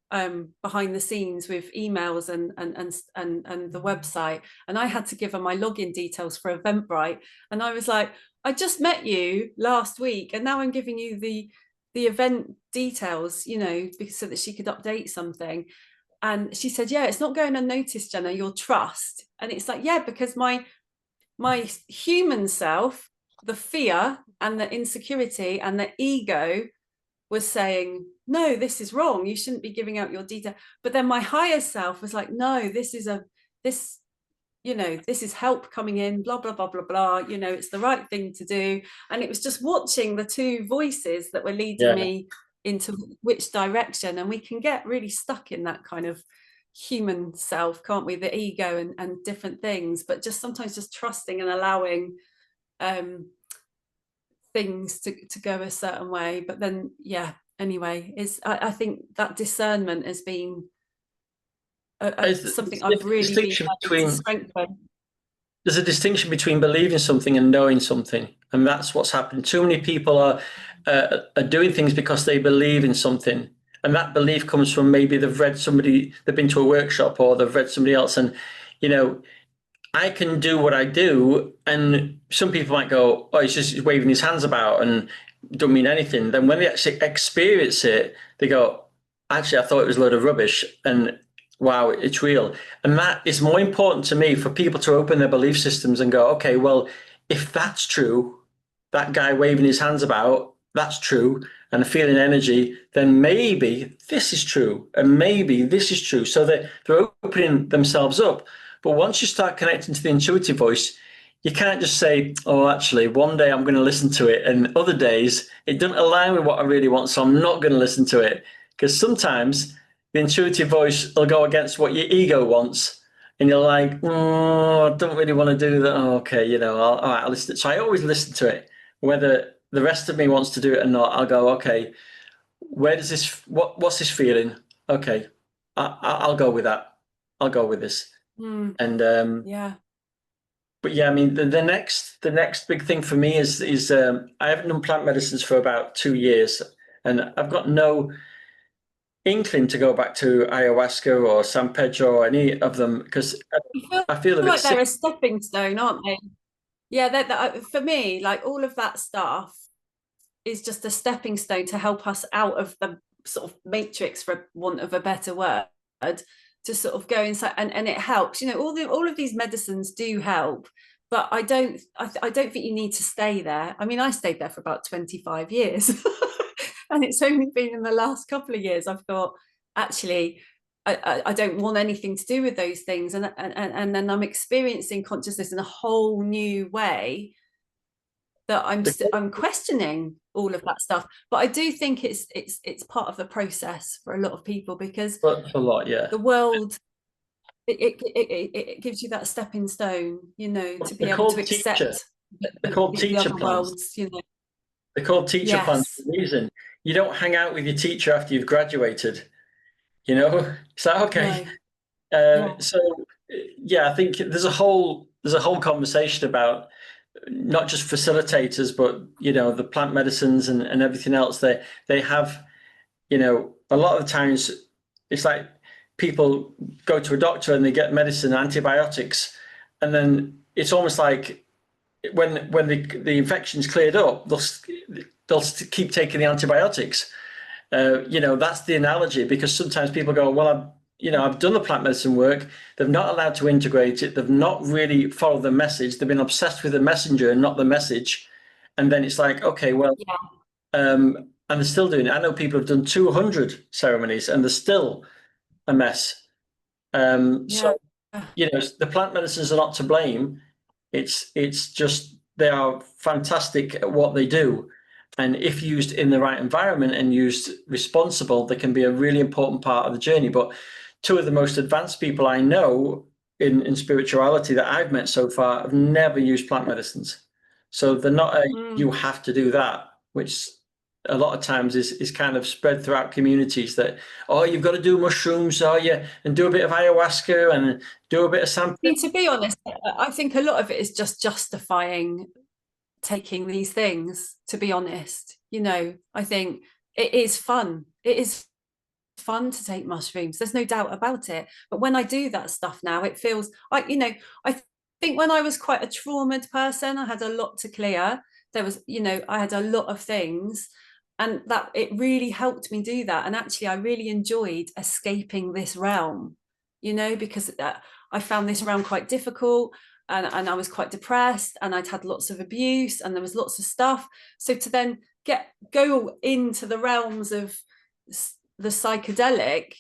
behind the scenes with emails and the website, and I had to give her my login details for Eventbrite, and I was like, I just met you last week, and now I'm giving you the event details, you know, because so that she could update something. And she said, yeah, it's not going unnoticed, Jenna, your trust. And it's like, yeah, because my human self, the fear and the insecurity and the ego was saying, no, this is wrong, you shouldn't be giving out your detail. But then my higher self was like, no, this you know, this is help coming in, blah blah blah blah blah, you know, it's the right thing to do. And it was just watching the two voices that were leading me into which direction. And we can get really stuck in that kind of human self, can't we, the ego and different things, but just sometimes just trusting and allowing things to go a certain way. But then anyway, I think that discernment has been something I've really been able to strengthen. There's a distinction between believing something and knowing something, and that's what's happened. Too many people are doing things because they believe in something, and that belief comes from maybe they've been to a workshop or they've read somebody else, and you know, I can do what I do, and some people might go, oh, he's just waving his hands about and don't mean anything. Then when they actually experience it, they go, actually, I thought it was a load of rubbish, and wow, it's real. And that is more important to me, for people to open their belief systems and go, okay, well, if that's true, that guy waving his hands about, that's true, and feeling energy, then maybe this is true, and maybe this is true. So they're opening themselves up. But once you start connecting to the intuitive voice, you can't just say, oh, actually, one day I'm going to listen to it, and other days it doesn't align with what I really want, so I'm not going to listen to it. Because sometimes the intuitive voice will go against what your ego wants, and you're like, oh, I don't really want to do that. Oh, okay, you know, I'll listen. So I always listen to it, whether the rest of me wants to do it or not. I'll go, okay, where does this, what's this feeling? Okay, I'll go with that. I'll go with this. And Yeah. but yeah, I mean, the next big thing for me is I haven't done plant medicines for about 2 years, and I've got no inkling to go back to ayahuasca or San Pedro or any of them because I feel a bit Like sick. they're a stepping stone, aren't they? Yeah, for me, like all of that stuff is just a stepping stone to help us out of the sort of matrix, for want of a better word, to sort of go inside, and it helps. All of these medicines do help, but I don't think you need to stay there. I mean, I stayed there for about 25 years. And it's only been in the last couple of years I've thought, actually, I don't want anything to do with those things, and then I'm experiencing consciousness in a whole new way, that I'm questioning all of that stuff. But I do think it's part of the process for a lot of people, because But a lot, yeah. the world, it gives you that stepping stone, to be They're able to called teacher. accept They're called the teacher other plans. worlds, They're called teacher plans Yes. for a reason. You don't hang out with your teacher after you've graduated. It's like, okay. No. So yeah, I think there's a whole conversation about not just facilitators, but the plant medicines and everything else. They have, a lot of the times it's like people go to a doctor and they get medicine, antibiotics, and then it's almost like when the infection's cleared up, they'll keep taking the antibiotics. That's the analogy, because sometimes people go, well, I've done the plant medicine work. They've not allowed to integrate it. They've not really followed the message. They've been obsessed with the messenger and not the message. And then it's like, okay, well, Yeah. and they're still doing it. I know people have done 200 ceremonies and they're still a mess. So, the plant medicines are not to blame. It's just they are fantastic at what they do. And if used in the right environment and used responsible, they can be a really important part of the journey. But two of the most advanced people I know in spirituality that I've met so far have never used plant medicines. So they're not you have to do that, which a lot of times is kind of spread throughout communities that, oh, you've got to do mushrooms, and do a bit of ayahuasca and do a bit of something. To be honest, I think a lot of it is just justifying taking these things, to be honest. I think it is fun. It is fun to take mushrooms. There's no doubt about it. But when I do that stuff now, it feels like, I think when I was quite a traumatized person, I had a lot to clear. There was, I had a lot of things, and that it really helped me do that. And actually, I really enjoyed escaping this realm, because I found this realm quite difficult. And I was quite depressed, and I'd had lots of abuse, and there was lots of stuff. So to then go into the realms of the psychedelic,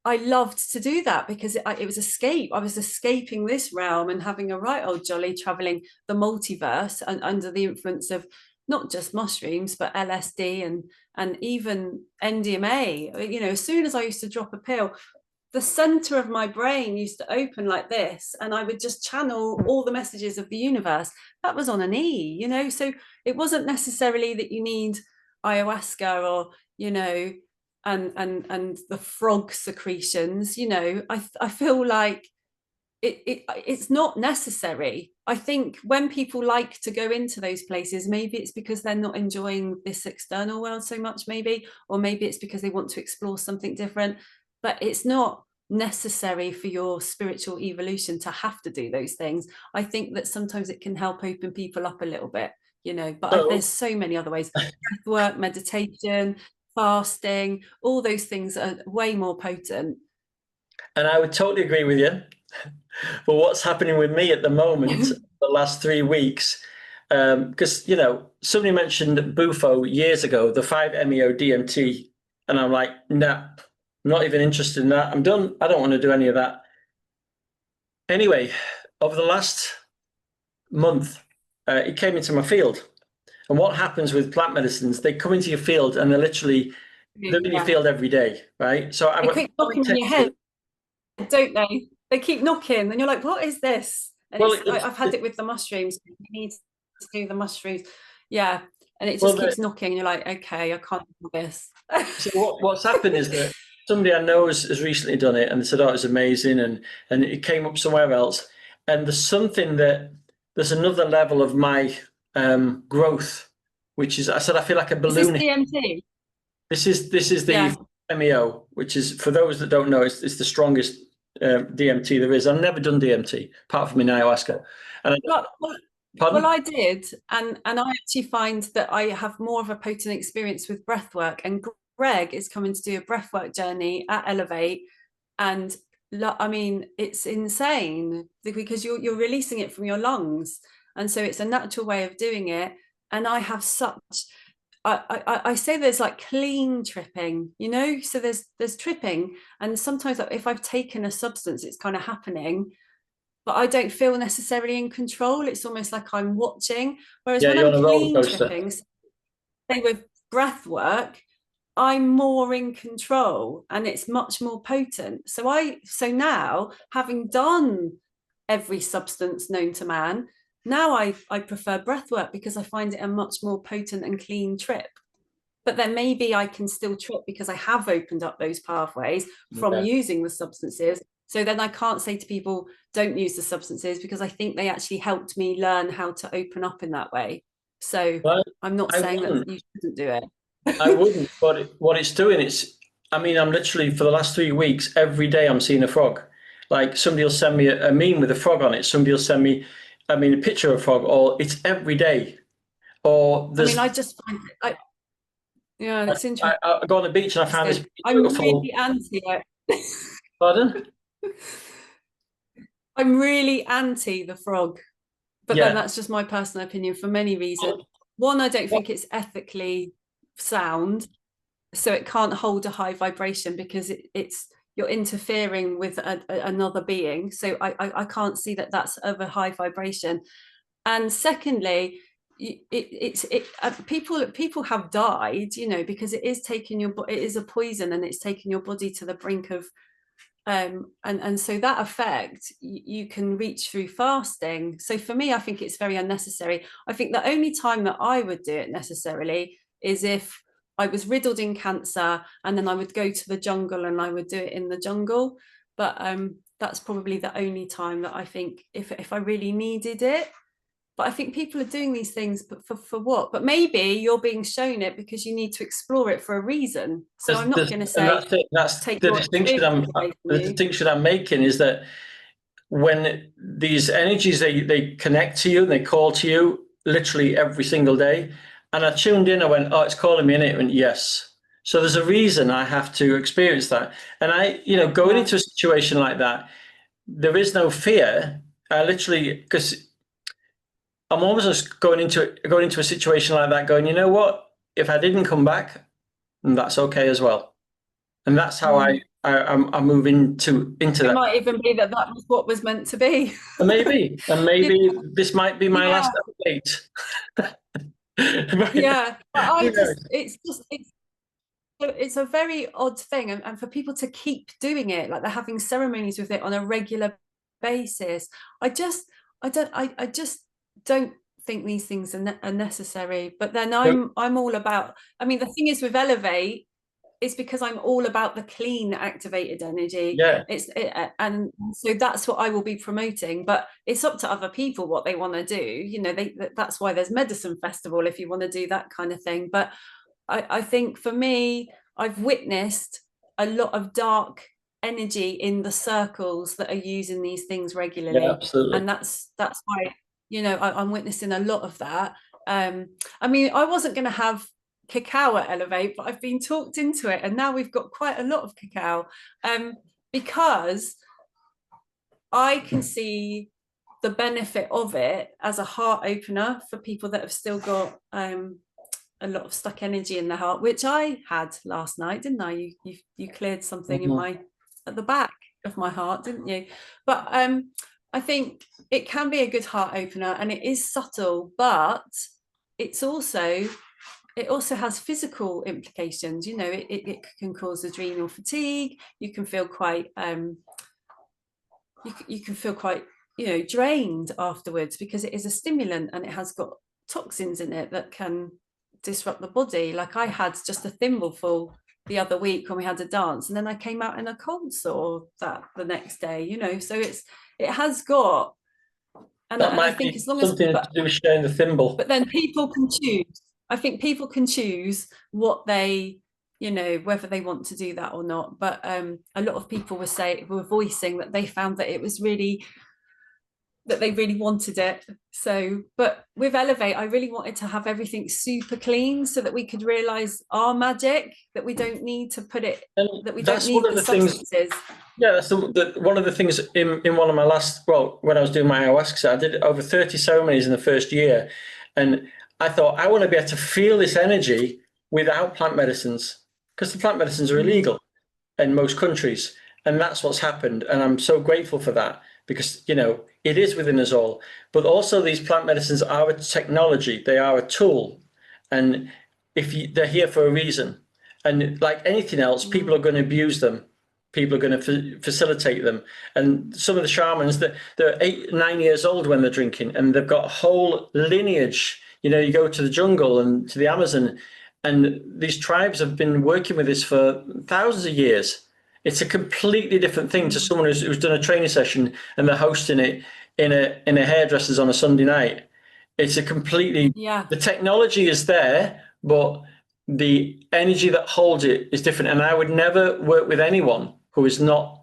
I loved to do that, because it was escape. I was escaping this realm and having a right old jolly, traveling the multiverse, and under the influence of not just mushrooms, but LSD and even MDMA. As soon as I used to drop a pill, the center of my brain used to open like this, and I would just channel all the messages of the universe. That was on an E, so it wasn't necessarily that you need ayahuasca or, and the frog secretions. I feel like it's not necessary. I think when people like to go into those places, maybe it's because they're not enjoying this external world so much, or maybe it's because they want to explore something different. But it's not necessary for your spiritual evolution to have to do those things. I think that sometimes it can help open people up a little bit, but there's so many other ways. Work, meditation, fasting, all those things are way more potent. And I would totally agree with you. But what's happening with me at the moment, the last 3 weeks, because, somebody mentioned Bufo years ago, the 5-MeO DMT, and I'm like, nah, I'm not even interested in that. I'm done. I don't want to do any of that. Anyway, over the last month, it came into my field. And what happens with plant medicines, they come into your field and they're in your field every day, right? So they keep knocking on your head, don't they? They keep knocking, and you're like, what is this? And I've had it with the mushrooms. You need to do the mushrooms. Yeah. And it just keeps knocking, and you're like, okay, I can't do this. So what's happened is that somebody I know has recently done it, and they said, "Oh, it was amazing," and it came up somewhere else. And there's another level of my growth, which is, I said, I feel like a Is this balloon. DMT? This is Yeah. the MEO, which is, for those that don't know, it's the strongest DMT there is. I've never done DMT apart from in ayahuasca. And Well, pardon? I did, and I actually find that I have more of a potent experience with breath work. And Greg is coming to do a breathwork journey at Elevate, and I mean, it's insane because you're releasing it from your lungs, and so it's a natural way of doing it. And I have such, I say there's like clean tripping, you know. So there's tripping, and sometimes if I've taken a substance, it's kind of happening, but I don't feel necessarily in control. It's almost like I'm watching. Whereas Yeah, when you're I'm on a roller clean coaster. tripping, say with breath work, I'm more in control and it's much more potent. So now, having done every substance known to man, now I prefer breath work because I find it a much more potent and clean trip. But then maybe I can still trip because I have opened up those pathways from Yeah. using the substances. So then I can't say to people, don't use the substances, because I think they actually helped me learn how to open up in that way. So Well, I'm not I saying that wouldn't. you shouldn't do it. I wouldn't. But what it's doing, I mean, I'm literally, for the last 3 weeks, every day I'm seeing a frog. Like, somebody will send me a meme with a frog on it. Somebody will send me, I mean, a picture of a frog, or it's every day. Or I mean, there's, I just find it, yeah, it's interesting. I go on the beach and I find this I'm beautiful, really anti it. pardon? I'm really anti the frog, but then Yeah. that's just my personal opinion for many reasons. One, I don't think it's ethically sound, so it can't hold a high vibration because it's you're interfering with another being. So I can't see that that's of a high vibration. And secondly, people have died, you know, because it is taking it is a poison and it's taking your body to the brink of and so that effect you can reach through fasting. So for me, I think it's very unnecessary. I think the only time that I would do it necessarily is if I was riddled in cancer, and then I would go to the jungle and I would do it in the jungle. But that's probably the only time that I think if I really needed it. But I think people are doing these things, but for what? But maybe you're being shown it because you need to explore it for a reason. So I'm not going to And say that's take the your distinction experience away from the you. distinction I'm making, is that when these energies, they connect to you and they call to you literally every single day. And I tuned in, I went, "Oh, it's calling me," and it went, "Yes." So there's a reason I have to experience that. And going Yeah. into a situation like that, there is no fear. I literally, because I'm almost going into a situation like that, going, you know what? If I didn't come back, that's okay as well. And that's how Mm. I move into It that. might even be that that was what was meant to be. And Yeah, maybe this might be my yeah, last update. yeah. But Who I just, knows? it's a very odd thing, and for people to keep doing it, like they're having ceremonies with it on a regular basis. I just, I just don't think these things are necessary. But then I'm all about. I mean, the thing is with Elevate, it's because I'm all about the clean activated energy. Yeah, And so that's what I will be promoting. But it's up to other people what they want to do. You know, that's why there's Medicine Festival if you want to do that kind of thing. But I think for me, I've witnessed a lot of dark energy in the circles that are using these things yeah, regularly, absolutely. and that's why I'm witnessing a lot of that. I mean, I wasn't going to have cacao at Elevate, but I've been talked into it, and now we've got quite a lot of cacao because I can see the benefit of it as a heart opener for people that have still got a lot of stuck energy in the heart, which I had last night, didn't I? You cleared something in Mhm. my at the back of my heart, didn't you? But I think it can be a good heart opener, and it is subtle, but it's also it also has physical implications. You know, it can cause adrenal fatigue. You can feel quite you can feel quite drained afterwards because it is a stimulant and it has got toxins in it that can disrupt the body. Like I had just a thimbleful the other week when we had a dance, and then I came out in a cold sore that the next day, you know. So it has got, and I think as long as, something to do with sharing the thimble. but then people can choose. I think people can choose what they, you know, whether they want to do that or not. But a lot of people were voicing that they found that it was really, that they really wanted it. So, but with Elevate, I really wanted to have everything super clean so that we could realize our magic, that we don't need to put it, that we don't need the substances. Yeah, that's one of the things in one of my last, well, when I was doing my ayahuasca, I did over 30 ceremonies in the first year. And I thought, I want to be able to feel this energy without plant medicines, because the plant medicines are illegal in most countries. And that's what's happened. And I'm so grateful for that, because, you know, it is within us all. But also these plant medicines are a technology. They are a tool. And they're here for a reason. And like anything else, people are going to abuse them. People are going to facilitate them. And some of the shamans, they're 8, 9 years old when they're drinking, and they've got a whole lineage. You know, you go to the jungle and to the Amazon, and these tribes have been working with this for thousands of years. It's a completely different thing to someone who's done a training session and they're hosting it in a hairdresser's on a Sunday night. It's a completely, the technology is there, but the energy that holds it is different. And I would never work with anyone who has not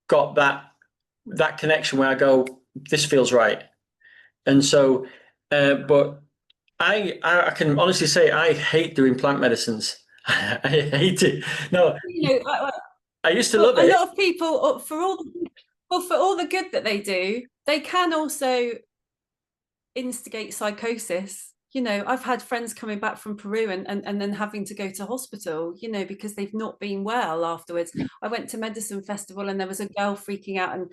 got that connection where I go, this feels right. And so, but I can honestly say I hate doing plant medicines. I hate it. No, you know, I used to love it. A lot of people, for all the good that they do, they can also instigate psychosis. You know, I've had friends coming back from Peru and then having to go to hospital, you know, because they've not been well afterwards. I went to Medicine Festival and there was a girl freaking out, and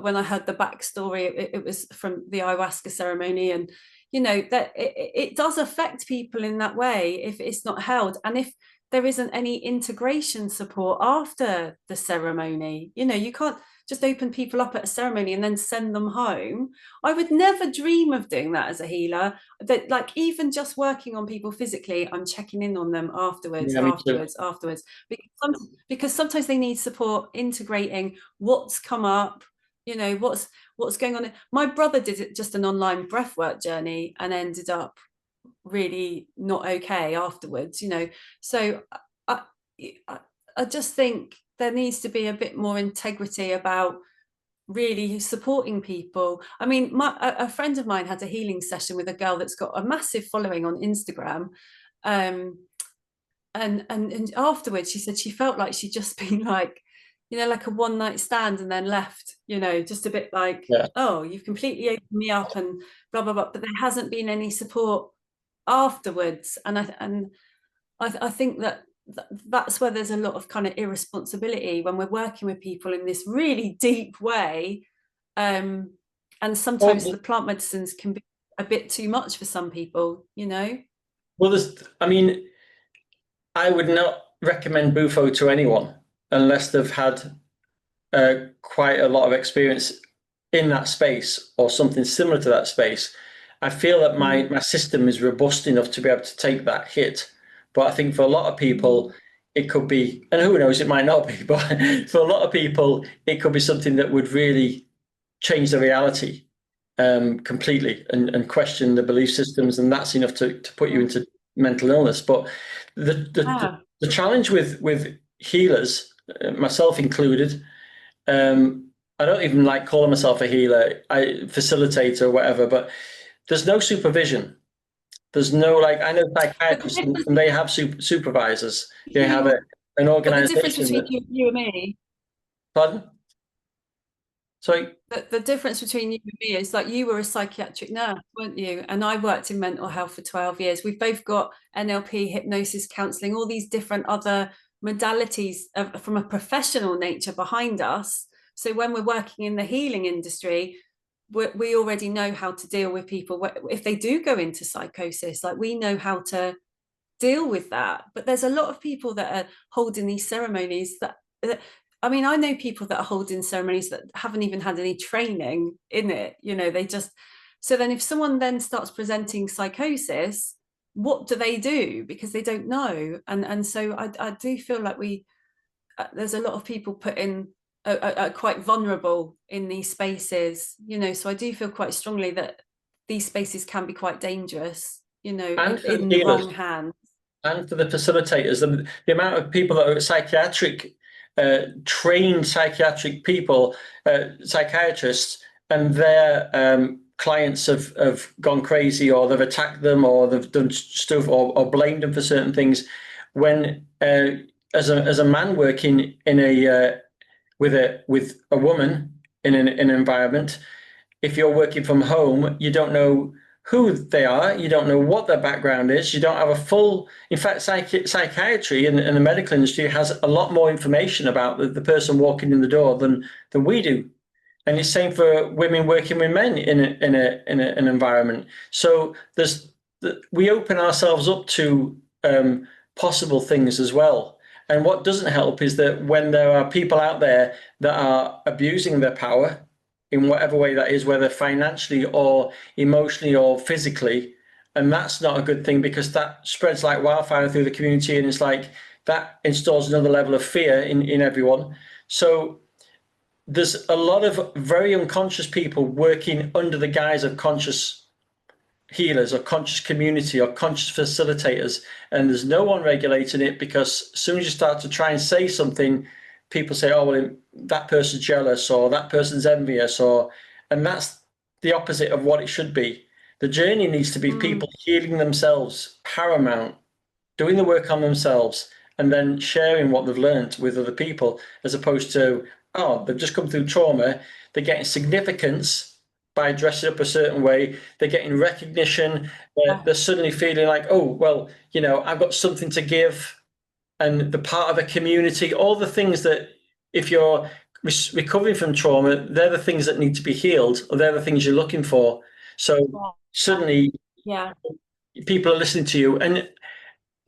when I heard the backstory, it was from the ayahuasca ceremony. And you know that it does affect people in that way if it's not held, and if there isn't any integration support after the ceremony. You know, you can't just open people up at a ceremony and then send them home. I would never dream of doing that as a healer. That, like, even just working on people physically, I'm checking in on them afterwards, because sometimes they need support integrating what's come up, you know, what's going on. My brother did just an online breathwork journey and ended up really not okay afterwards, you know. So I just think there needs to be a bit more integrity about really supporting people. I mean, a friend of mine had a healing session with a girl that's got a massive following on Instagram, and afterwards she said she felt like she'd just been like, you know, like a one night stand and then left, you know, just a bit like, oh, you've completely opened me up and blah blah blah, but there hasn't been any support afterwards. And I think that's where there's a lot of kind of irresponsibility when we're working with people in this really deep way, and sometimes the plant medicines can be a bit too much for some people, you know. Well, I mean, I would not recommend Bufo to anyone unless they've had quite a lot of experience in that space or something similar to that space. I feel that my system is robust enough to be able to take that hit. But I think for a lot of people, it could be, and who knows, it might not be, but for a lot of people, it could be something that would really change the reality completely and question the belief systems. And that's enough to put you into mental illness. But the challenge with healers, myself included, I don't even like calling myself a healer, facilitator or whatever, but there's no supervision. There's no, like, I know psychiatrists and they have supervisors. They have an organization. The difference between you and me. Pardon? Sorry? The difference between you and me is, like, you were a psychiatric nurse, weren't you? And I worked in mental health for 12 years. We've both got NLP, hypnosis, counseling, all these different other modalities from a professional nature behind us. So when we're working in the healing industry, we already know how to deal with people if they do go into psychosis. Like, we know how to deal with that. But there's a lot of people that are holding these ceremonies that I mean, I know people that are holding ceremonies that haven't even had any training in it, you know. They just, so then if someone then starts presenting psychosis, what do they do, because they don't know. And so I do feel like there's a lot of people put in are quite vulnerable in these spaces, you know. So I do feel quite strongly that these spaces can be quite dangerous, you know, And for the in the healers, wrong hands. and for the facilitators, the amount of people that are psychiatric, trained psychiatric people, psychiatrists, and their clients have gone crazy, or they've attacked them, or they've done stuff, or blamed them for certain things. When as a man working in a with a woman in an environment, if you're working from home, you don't know who they are, you don't know what their background is, you don't have a full, in fact, psychiatry and the medical industry has a lot more information about the person walking in the door than we do. And it's same for women working with men in an environment. So we open ourselves up to possible things as well. And what doesn't help is that when there are people out there that are abusing their power in whatever way that is, whether financially or emotionally or physically, and that's not a good thing, because that spreads like wildfire through the community, and it's like that installs another level of fear in everyone. So there's a lot of very unconscious people working under the guise of conscious healers or conscious community or conscious facilitators, and there's no one regulating it, because as soon as you start to try and say something, people say, oh, well, that person's jealous, or that person's envious, and that's the opposite of what it should be. The journey needs to be people healing themselves, paramount, doing the work on themselves, and then sharing what they've learned with other people, as opposed to, oh, they've just come through trauma, they're getting significance by dressing up a certain way, they're getting recognition, they're suddenly feeling like, oh, well, you know, I've got something to give, and the part of a community, all the things that, if you're recovering from trauma, they're the things that need to be healed, or they're the things you're looking for. So suddenly people are listening to you. And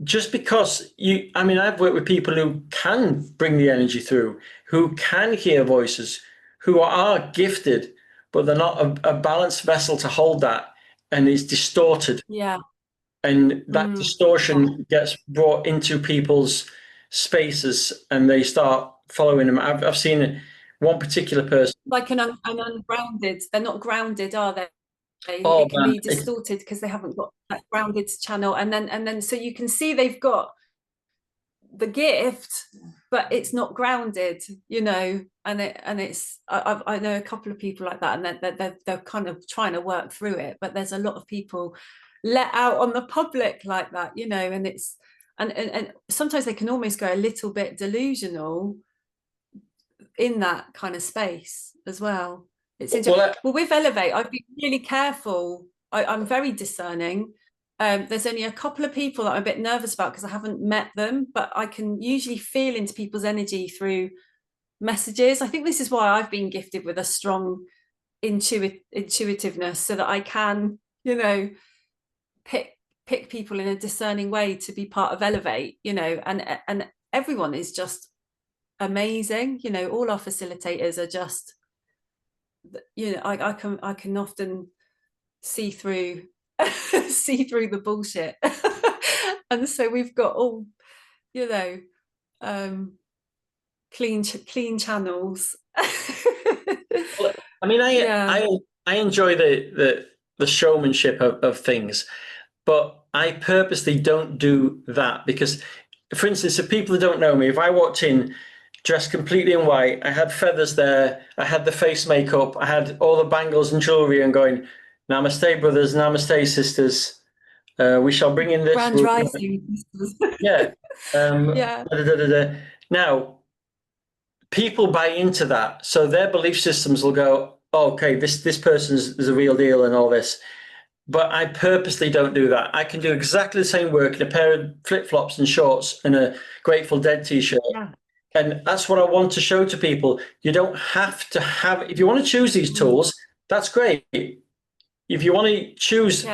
just because I've worked with people who can bring the energy through, who can hear voices, who are gifted, but they're not a balanced vessel to hold that, and it's distorted. Yeah. And that distortion gets brought into people's spaces, and they start following them. I've seen one particular person, like an ungrounded. They're not grounded, are they? oh It can man, be distorted because they haven't got that grounded channel, and then so you can see they've got the gift, but it's not grounded, you know. And it's I know a couple of people like that, and they're kind of trying to work through it, but there's a lot of people let out on the public like that, you know. And it's and sometimes they can almost go a little bit delusional in that kind of space as well. It's interesting. Well, with Elevate, I've been really careful. I'm very discerning. There's only a couple of people that I'm a bit nervous about because I haven't met them, but I can usually feel into people's energy through messages. I think this is why I've been gifted with a strong intuitiveness, so that I can, you know, pick people in a discerning way to be part of Elevate, you know. And everyone is just amazing, you know. All our facilitators are just, you know, I can often see through see through the bullshit. And so we've got all, you know, clean channels. Well, I mean, I enjoy the showmanship of things, but I purposely don't do that, because, for instance, if people don't know me, if I walked in dressed completely in white, I had feathers there, I had the face makeup, I had all the bangles and jewelry, and going, namaste, brothers, namaste, sisters. We shall bring in this. Grand rising. Yeah. Yeah. Da, da, da, da. Now, people buy into that, so their belief systems will go, oh, okay, this person's is a real deal and all this. But I purposely don't do that. I can do exactly the same work in a pair of flip-flops and shorts and a Grateful Dead t-shirt. Yeah. And that's what I want to show to people. You don't have to have, if you want to choose these tools, that's great. If you want to choose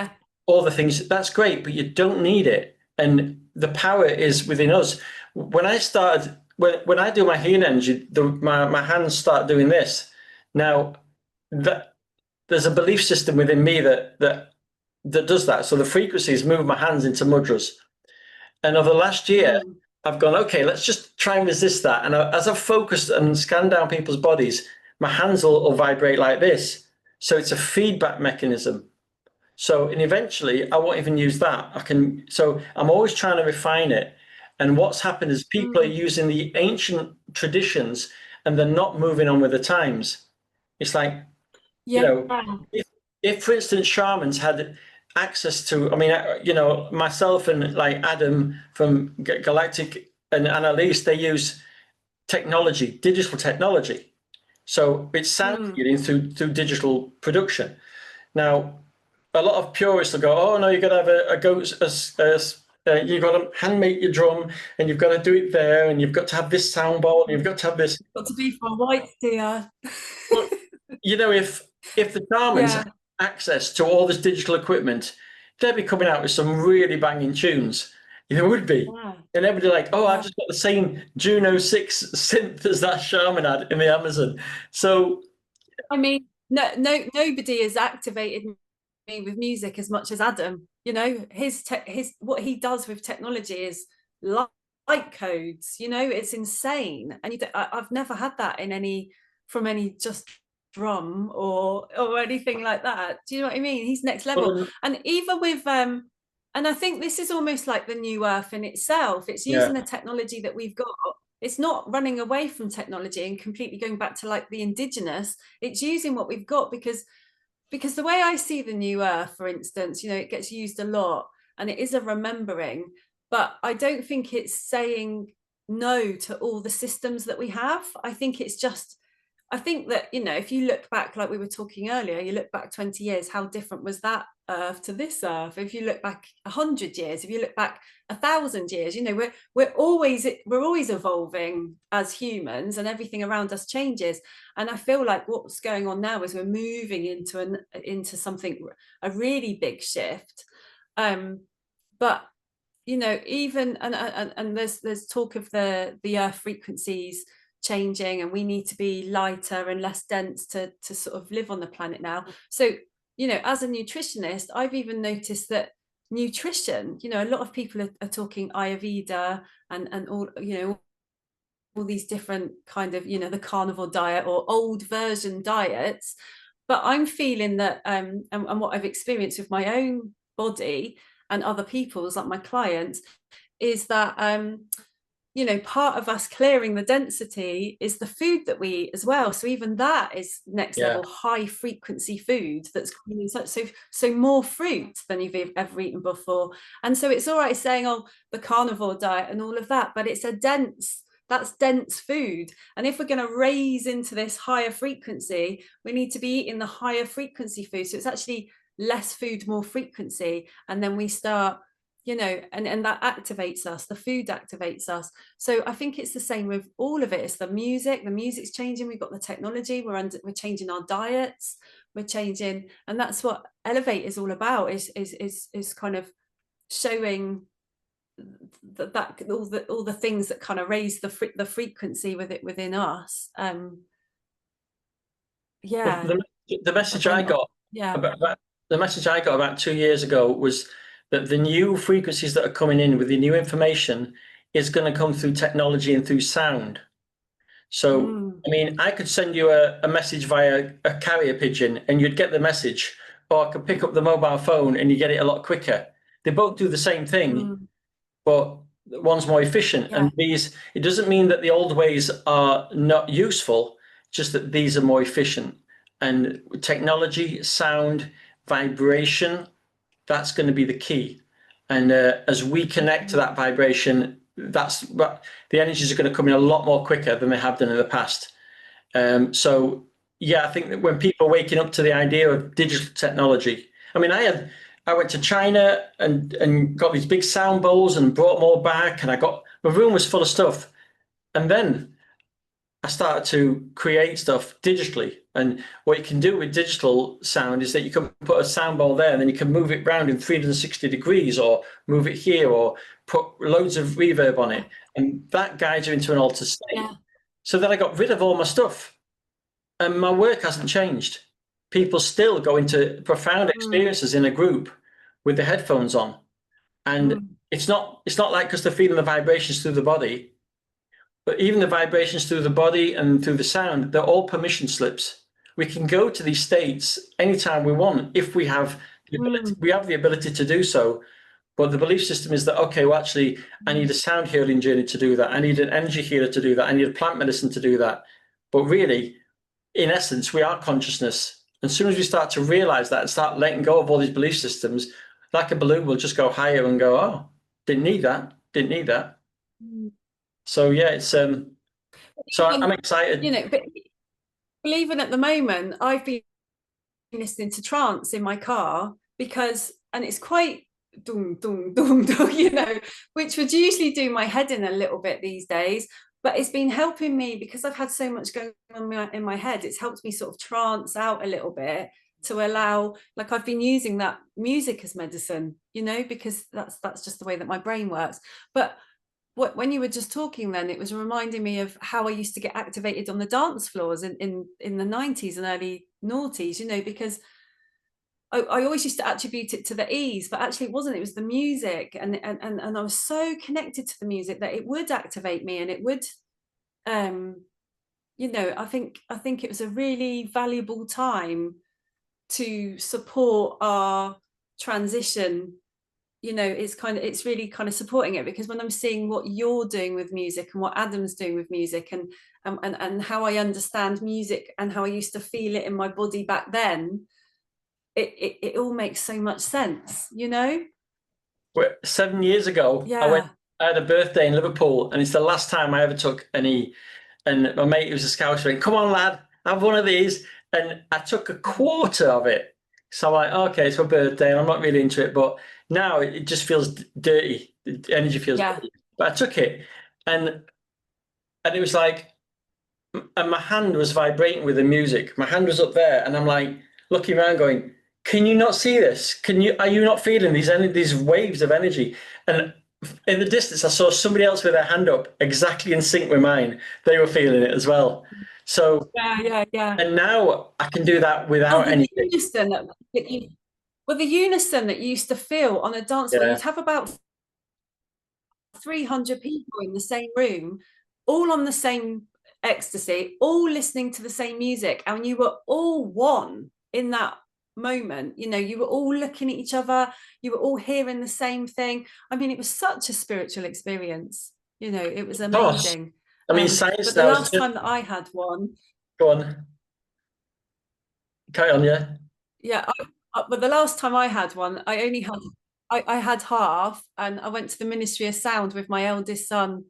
all the things, that's great, but you don't need it. And the power is within us. When I started, when I do my healing energy, my hands start doing this. Now, there's a belief system within me that that does that. So the frequencies move my hands into mudras. And over the last year, Mm. I've gone, okay, let's just try and resist that. And as I've focused and scanned down people's bodies, my hands will vibrate like this. So it's a feedback mechanism. So, and eventually I won't even use that. So I'm always trying to refine it. And what's happened is people are Mm. using the ancient traditions and they're not moving on with the times. It's like, you Yeah. know, if for instance, shamans had access to, I mean, myself and like Adam from Galactic and Annalise, they use technology, digital technology. So it's sound Mm. healing through digital production. Now, a lot of purists will go, "Oh no, you've got to have a goat, you've got to hand make your drum, and you've got to do it there, and you've got to have this sound bowl, and you've got to have this." Got to be for white dear. But if the shamans Yeah. had access to all this digital equipment, they'd be coming out with some really banging tunes. It would be. Yeah. And everybody like, "Oh, I've Yeah. just got the same Juno 6 synth as that shaman had in the Amazon." So I mean, nobody has activated me with music as much as Adam. You know, his what he does with technology is light codes. You know, it's insane, and I've never had that in any from any just drum or anything like that. Do you know what I mean? He's next level, well, and even with and I think this is almost like the new earth in itself. It's yeah. using the technology that we've got. It's not running away from technology and completely going back to like the indigenous. It's using what we've got because the way I see the new earth, for instance, you know, it gets used a lot and it is a remembering, but I don't think it's saying no to all the systems that we have. I think it's just, I think that, you know, if you look back, like we were talking earlier, you look back 20 years, how different was that earth to this earth? If you look back 100 years, if you look back 1,000 years, you know, we're always evolving as humans and everything around us changes. And I feel like what's going on now is we're moving into something, a really big shift. But you know, even and there's talk of the earth frequencies changing and we need to be lighter and less dense to sort of live on the planet now. So, you know, as a nutritionist, I've even noticed that nutrition, you know, a lot of people are talking Ayurveda and all, you know, all these different kind of, you know, the carnivore diet or old version diets. But I'm feeling that and what I've experienced with my own body and other people's, like my clients, is that you know, part of us clearing the density is the food that we eat as well. So even that is next Yeah. level high frequency food that's so more fruit than you've ever eaten before. And so it's all right saying, oh, the carnivore diet and all of that, but it's that's dense food. And if we're going to raise into this higher frequency, we need to be eating the higher frequency food. So it's actually less food, more frequency. And then we start, you know, and that activates us, the food activates us. So I think it's the same with all of it. It's the music's changing, we've got the technology, we're changing our diets, we're changing, and that's what Elevate is all about, is kind of showing that all the things that kind of raise the frequency with it within us. Well, Yeah. the message I And got yeah. about the message I got about 2 years ago was that the new frequencies that are coming in with the new information is going to come through technology and through sound. So, Mm. I mean, I could send you a message via a carrier pigeon and you'd get the message, or I could pick up the mobile phone and you get it a lot quicker. They both do the same thing, Mm. but one's more efficient. Yeah. And it doesn't mean that the old ways are not useful, just that these are more efficient. And technology, sound, vibration, that's going to be the key. And as we connect to that vibration, that's what the energies are going to come in a lot more quicker than they have done in the past. So yeah, I think that when people are waking up to the idea of digital technology, I mean, I went to China and got these big sound bowls and brought them all back, and my room was full of stuff. And then I started to create stuff digitally. And what you can do with digital sound is that you can put a sound bowl there and then you can move it around in 360 degrees or move it here or put loads of reverb on it. And that guides you into an altered state. Yeah. So then I got rid of all my stuff and my work hasn't changed. People still go into profound Mm. experiences in a group with the headphones on. And it's not like because they're feeling the vibrations through the body, but even the vibrations through the body and through the sound, they're all permission slips. We can go to these states anytime we want if we have the ability to do so. But the belief system is that, okay, well, actually, I need a sound healing journey to do that. I need an energy healer to do that. I need a plant medicine to do that. But really, in essence, we are consciousness. And as soon as we start to realize that and start letting go of all these belief systems, like a balloon will just go higher and go, oh, didn't need that, didn't need that. So yeah, it's so I'm excited. You know, but even at the moment, I've been listening to trance in my car because, and it's quite dum dum dum dum, you know, which would usually do my head in a little bit these days. But it's been helping me because I've had so much going on in my head. It's helped me sort of trance out a little bit to allow, like I've been using that music as medicine, you know, because that's just the way that my brain works. But when you were just talking then, it was reminding me of how I used to get activated on the dance floors in the 90s and early noughties, you know, because I always used to attribute it to the ease, but actually it wasn't. It was the music, and I was so connected to the music that it would activate me, and it would, you know, I think it was a really valuable time to support our transition. You know, it's really kind of supporting it, because when I'm seeing what you're doing with music and what Adam's doing with music, and how I understand music and how I used to feel it in my body back then, it all makes so much sense, you know. 7 years ago, Yeah. I had a birthday in Liverpool, and it's the last time I ever took any. And my mate, who was a scout, went, "Come on, lad, have one of these." And I took a quarter of it. So I'm like, okay, it's my birthday, and I'm not really into it. But now it just feels dirty. The energy feels dirty. But I took it, and it was like, and my hand was vibrating with the music. My hand was up there, and I'm like looking around, going, "Can you not see this? Are you not feeling these waves of energy?" And in the distance, I saw somebody else with their hand up, exactly in sync with mine. They were feeling it as well. So Yeah. and now I can do that without the anything. unison the unison that you used to feel on a dance floor, you'd have about 300 people in the same room, all on the same ecstasy, all listening to the same music, and you were all one in that moment. You know, you were all looking at each other, you were all hearing the same thing. I mean, it was such a spiritual experience, you know. It was amazing. I mean, science but the now last time that I had one, go on, carry on. but the last time I had one, I had half, and I went to the Ministry of Sound with my eldest son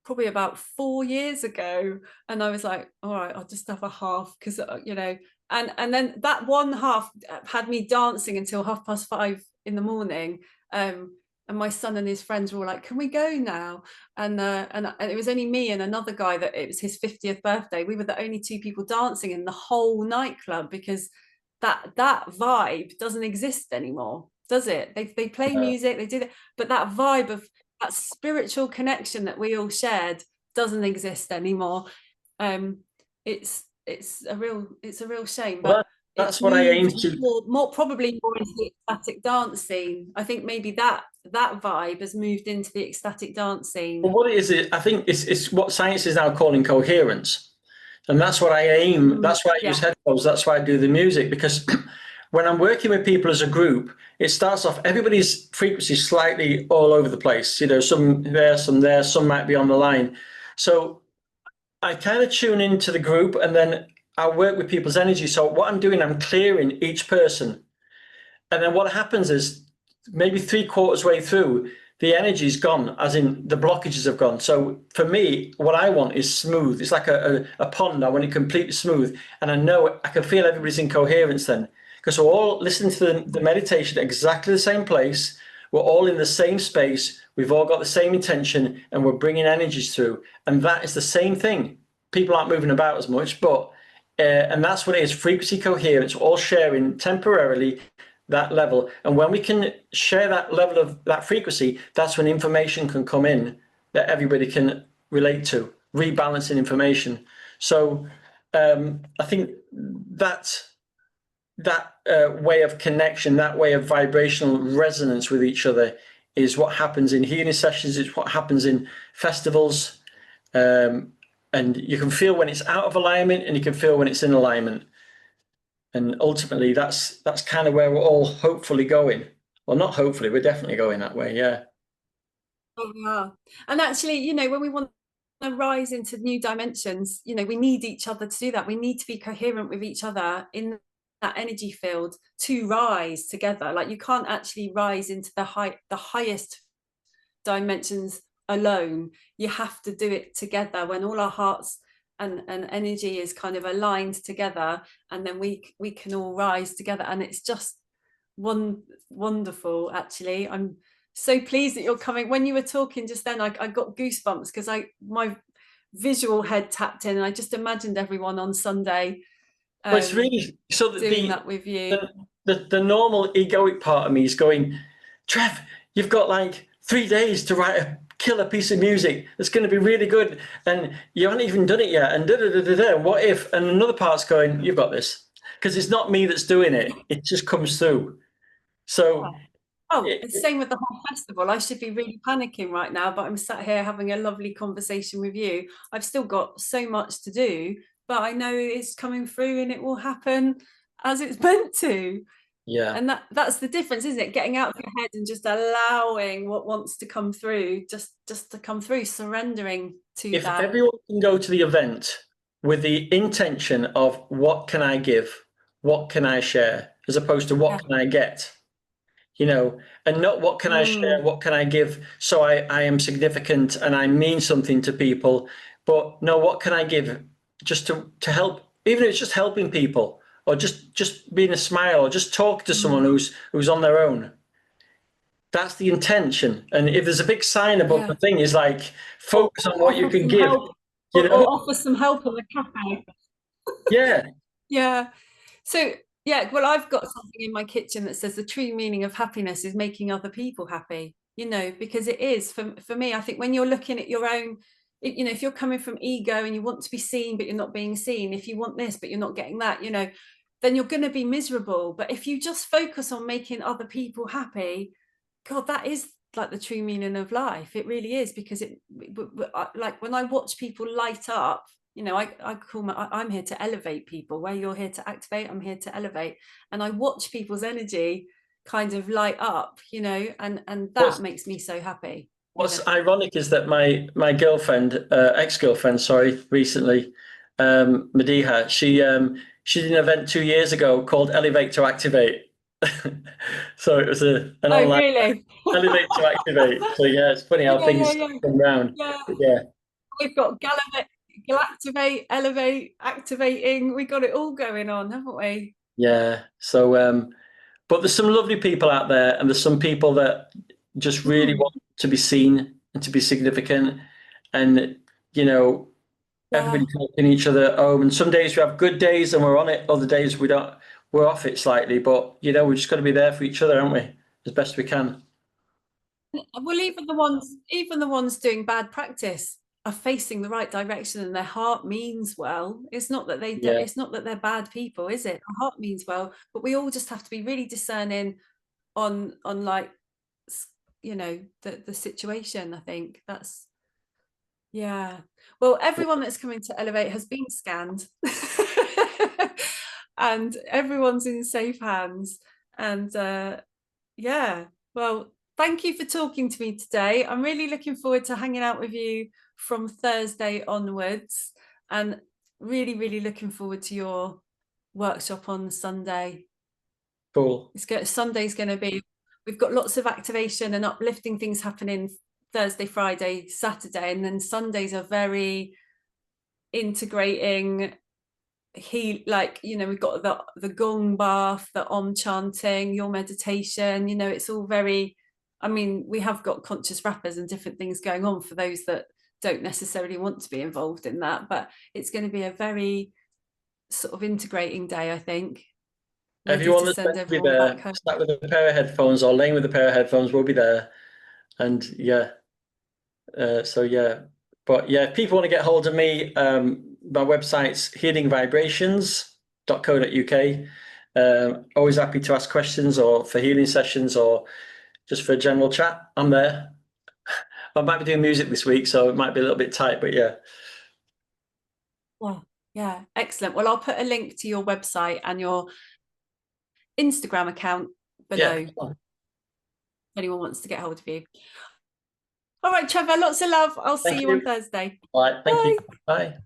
probably about 4 years ago, and I was like, all right, I'll just have a half, because you know. And then that one half had me dancing until 5:30 in the morning, and my son and his friends were all like, can we go now? And it was only me and another guy, that it was his 50th birthday. We were the only two people dancing in the whole nightclub, because that vibe doesn't exist anymore, does it? They play music, they do that, but that vibe of that spiritual connection that we all shared doesn't exist anymore. It's a real shame, but that's what I aim to. Probably more into the ecstatic dance scene. I think maybe that vibe has moved into the ecstatic dance scene. Well, what it is, I think it's what science is now calling coherence. And that's what I aim. That's why I use headphones. That's why I do the music, because when I'm working with people as a group, it starts off, everybody's frequency is slightly all over the place. You know, some there, some might be on the line. So I kind of tune into the group, and then I work with people's energy. So what I'm doing, I'm clearing each person. And then what happens is, maybe 3/4 way through, the energy's gone, as in the blockages have gone. So for me, what I want is smooth. It's like a pond. I want it completely smooth. And I know I can feel everybody's in coherence then, because we're all listening to the meditation at exactly the same place. We're all in the same space. We've all got the same intention, and we're bringing energies through. And that is the same thing. People aren't moving about as much, but, and that's what it is, frequency coherence, we're all sharing temporarily that level. And when we can share that level of that frequency, that's when information can come in that everybody can relate to, rebalancing information. So I think that's that way of connection, that way of vibrational resonance with each other is what happens in healing sessions. It's what happens in festivals. And you can feel when it's out of alignment, and you can feel when it's in alignment. And ultimately, that's kind of where we're all hopefully going. Well, not hopefully, we're definitely going that way. Yeah. Oh, yeah. And actually, you know, when we want to rise into new dimensions, you know, we need each other to do that. We need to be coherent with each other in that energy field to rise together. Like, you can't actually rise into the highest dimensions alone. You have to do it together when all our hearts and energy is kind of aligned together, and then we can all rise together. And it's just wonderful. Actually, I'm so pleased that you're coming. When you were talking just then, I got goosebumps because my visual head tapped in, and I just imagined everyone on Sunday Well, it's really so that doing that with you. the normal egoic part of me is going, Trev, you've got like 3 days to write a killer piece of music that's going to be really good, and you haven't even done it yet. And what if? And another part's going, you've got this, because it's not me that's doing it. It just comes through. So. Yeah. Oh, it's the same with the whole festival. I should be really panicking right now, but I'm sat here having a lovely conversation with you. I've still got so much to do, but I know it's coming through and it will happen as it's meant to. Yeah. And that's the difference, isn't it? Getting out of your head and just allowing what wants to come through, just to come through, surrendering to If that. everyone can go to the event with the intention of what can I give, what can I share, as opposed to what can I get, you know, and not what can I share, what can I give, so I am significant and I mean something to people, but no, what can I give just to help, even if it's just helping people, or just being a smile, or just talk to someone who's on their own. That's the intention. And if there's a big sign above the thing, is like, focus on what you can give, you know? Or offer some help in the cafe. Yeah. Yeah. So, yeah, well, I've got something in my kitchen that says the true meaning of happiness is making other people happy, you know, because it is for me. I think when you're looking at your own, you know, if you're coming from ego and you want to be seen, but you're not being seen, if you want this, but you're not getting that, you know, then you're going to be miserable. But if you just focus on making other people happy, God, that is like the true meaning of life. It really is, because like when I watch people light up, you know, I'm here to elevate people. Where you're here to activate, I'm here to elevate. And I watch people's energy kind of light up, you know, and that makes me so happy. What's ironic is that my girlfriend, ex-girlfriend, sorry, recently, Madiha, she did an event 2 years ago called Elevate to Activate. So it was an online really? Elevate to Activate. So yeah, it's funny how things come round. Yeah. We've got galactivate, elevate, activating. We got it all going on, haven't we? Yeah. So but there's some lovely people out there, and there's some people that just really want to be seen and to be significant. And, you know, everybody's helping each other home. And some days we have good days and we're on it. Other days we don't, we're off it slightly. But, you know, we just got to be there for each other, haven't we? As best we can. Well, even the ones doing bad practice are facing the right direction, and their heart means well. It's not that it's not that they're bad people, is it? Our heart means well, but we all just have to be really discerning on like, you know, the situation. I think that's, yeah. Well, everyone that's coming to Elevate has been scanned and everyone's in safe hands. And yeah, well, thank you for talking to me today. I'm really looking forward to hanging out with you from Thursday onwards, and really, really looking forward to your workshop on Sunday. Cool. Sunday's going to be, we've got lots of activation and uplifting things happening Thursday, Friday, Saturday, and then Sundays are very integrating. Like, you know, we've got the gong bath, the om chanting, your meditation, you know, it's all very, I mean, we have got conscious rappers and different things going on for those that don't necessarily want to be involved in that, but it's going to be a very sort of integrating day, I think. Everyone that's meant to be there, sat with a pair of headphones or laying with a pair of headphones, will be there. And yeah, so yeah. But yeah, if people want to get hold of me, my website's healingvibrations.co.uk. Always happy to ask questions or for healing sessions or just for a general chat. I'm there. I might be doing music this week, so it might be a little bit tight, but yeah. Oh, yeah, excellent. Well, I'll put a link to your website and your Instagram account below. Yeah. If anyone wants to get hold of you. All right, Trevor, lots of love. I'll see you on Thursday. All right, thank you. Bye.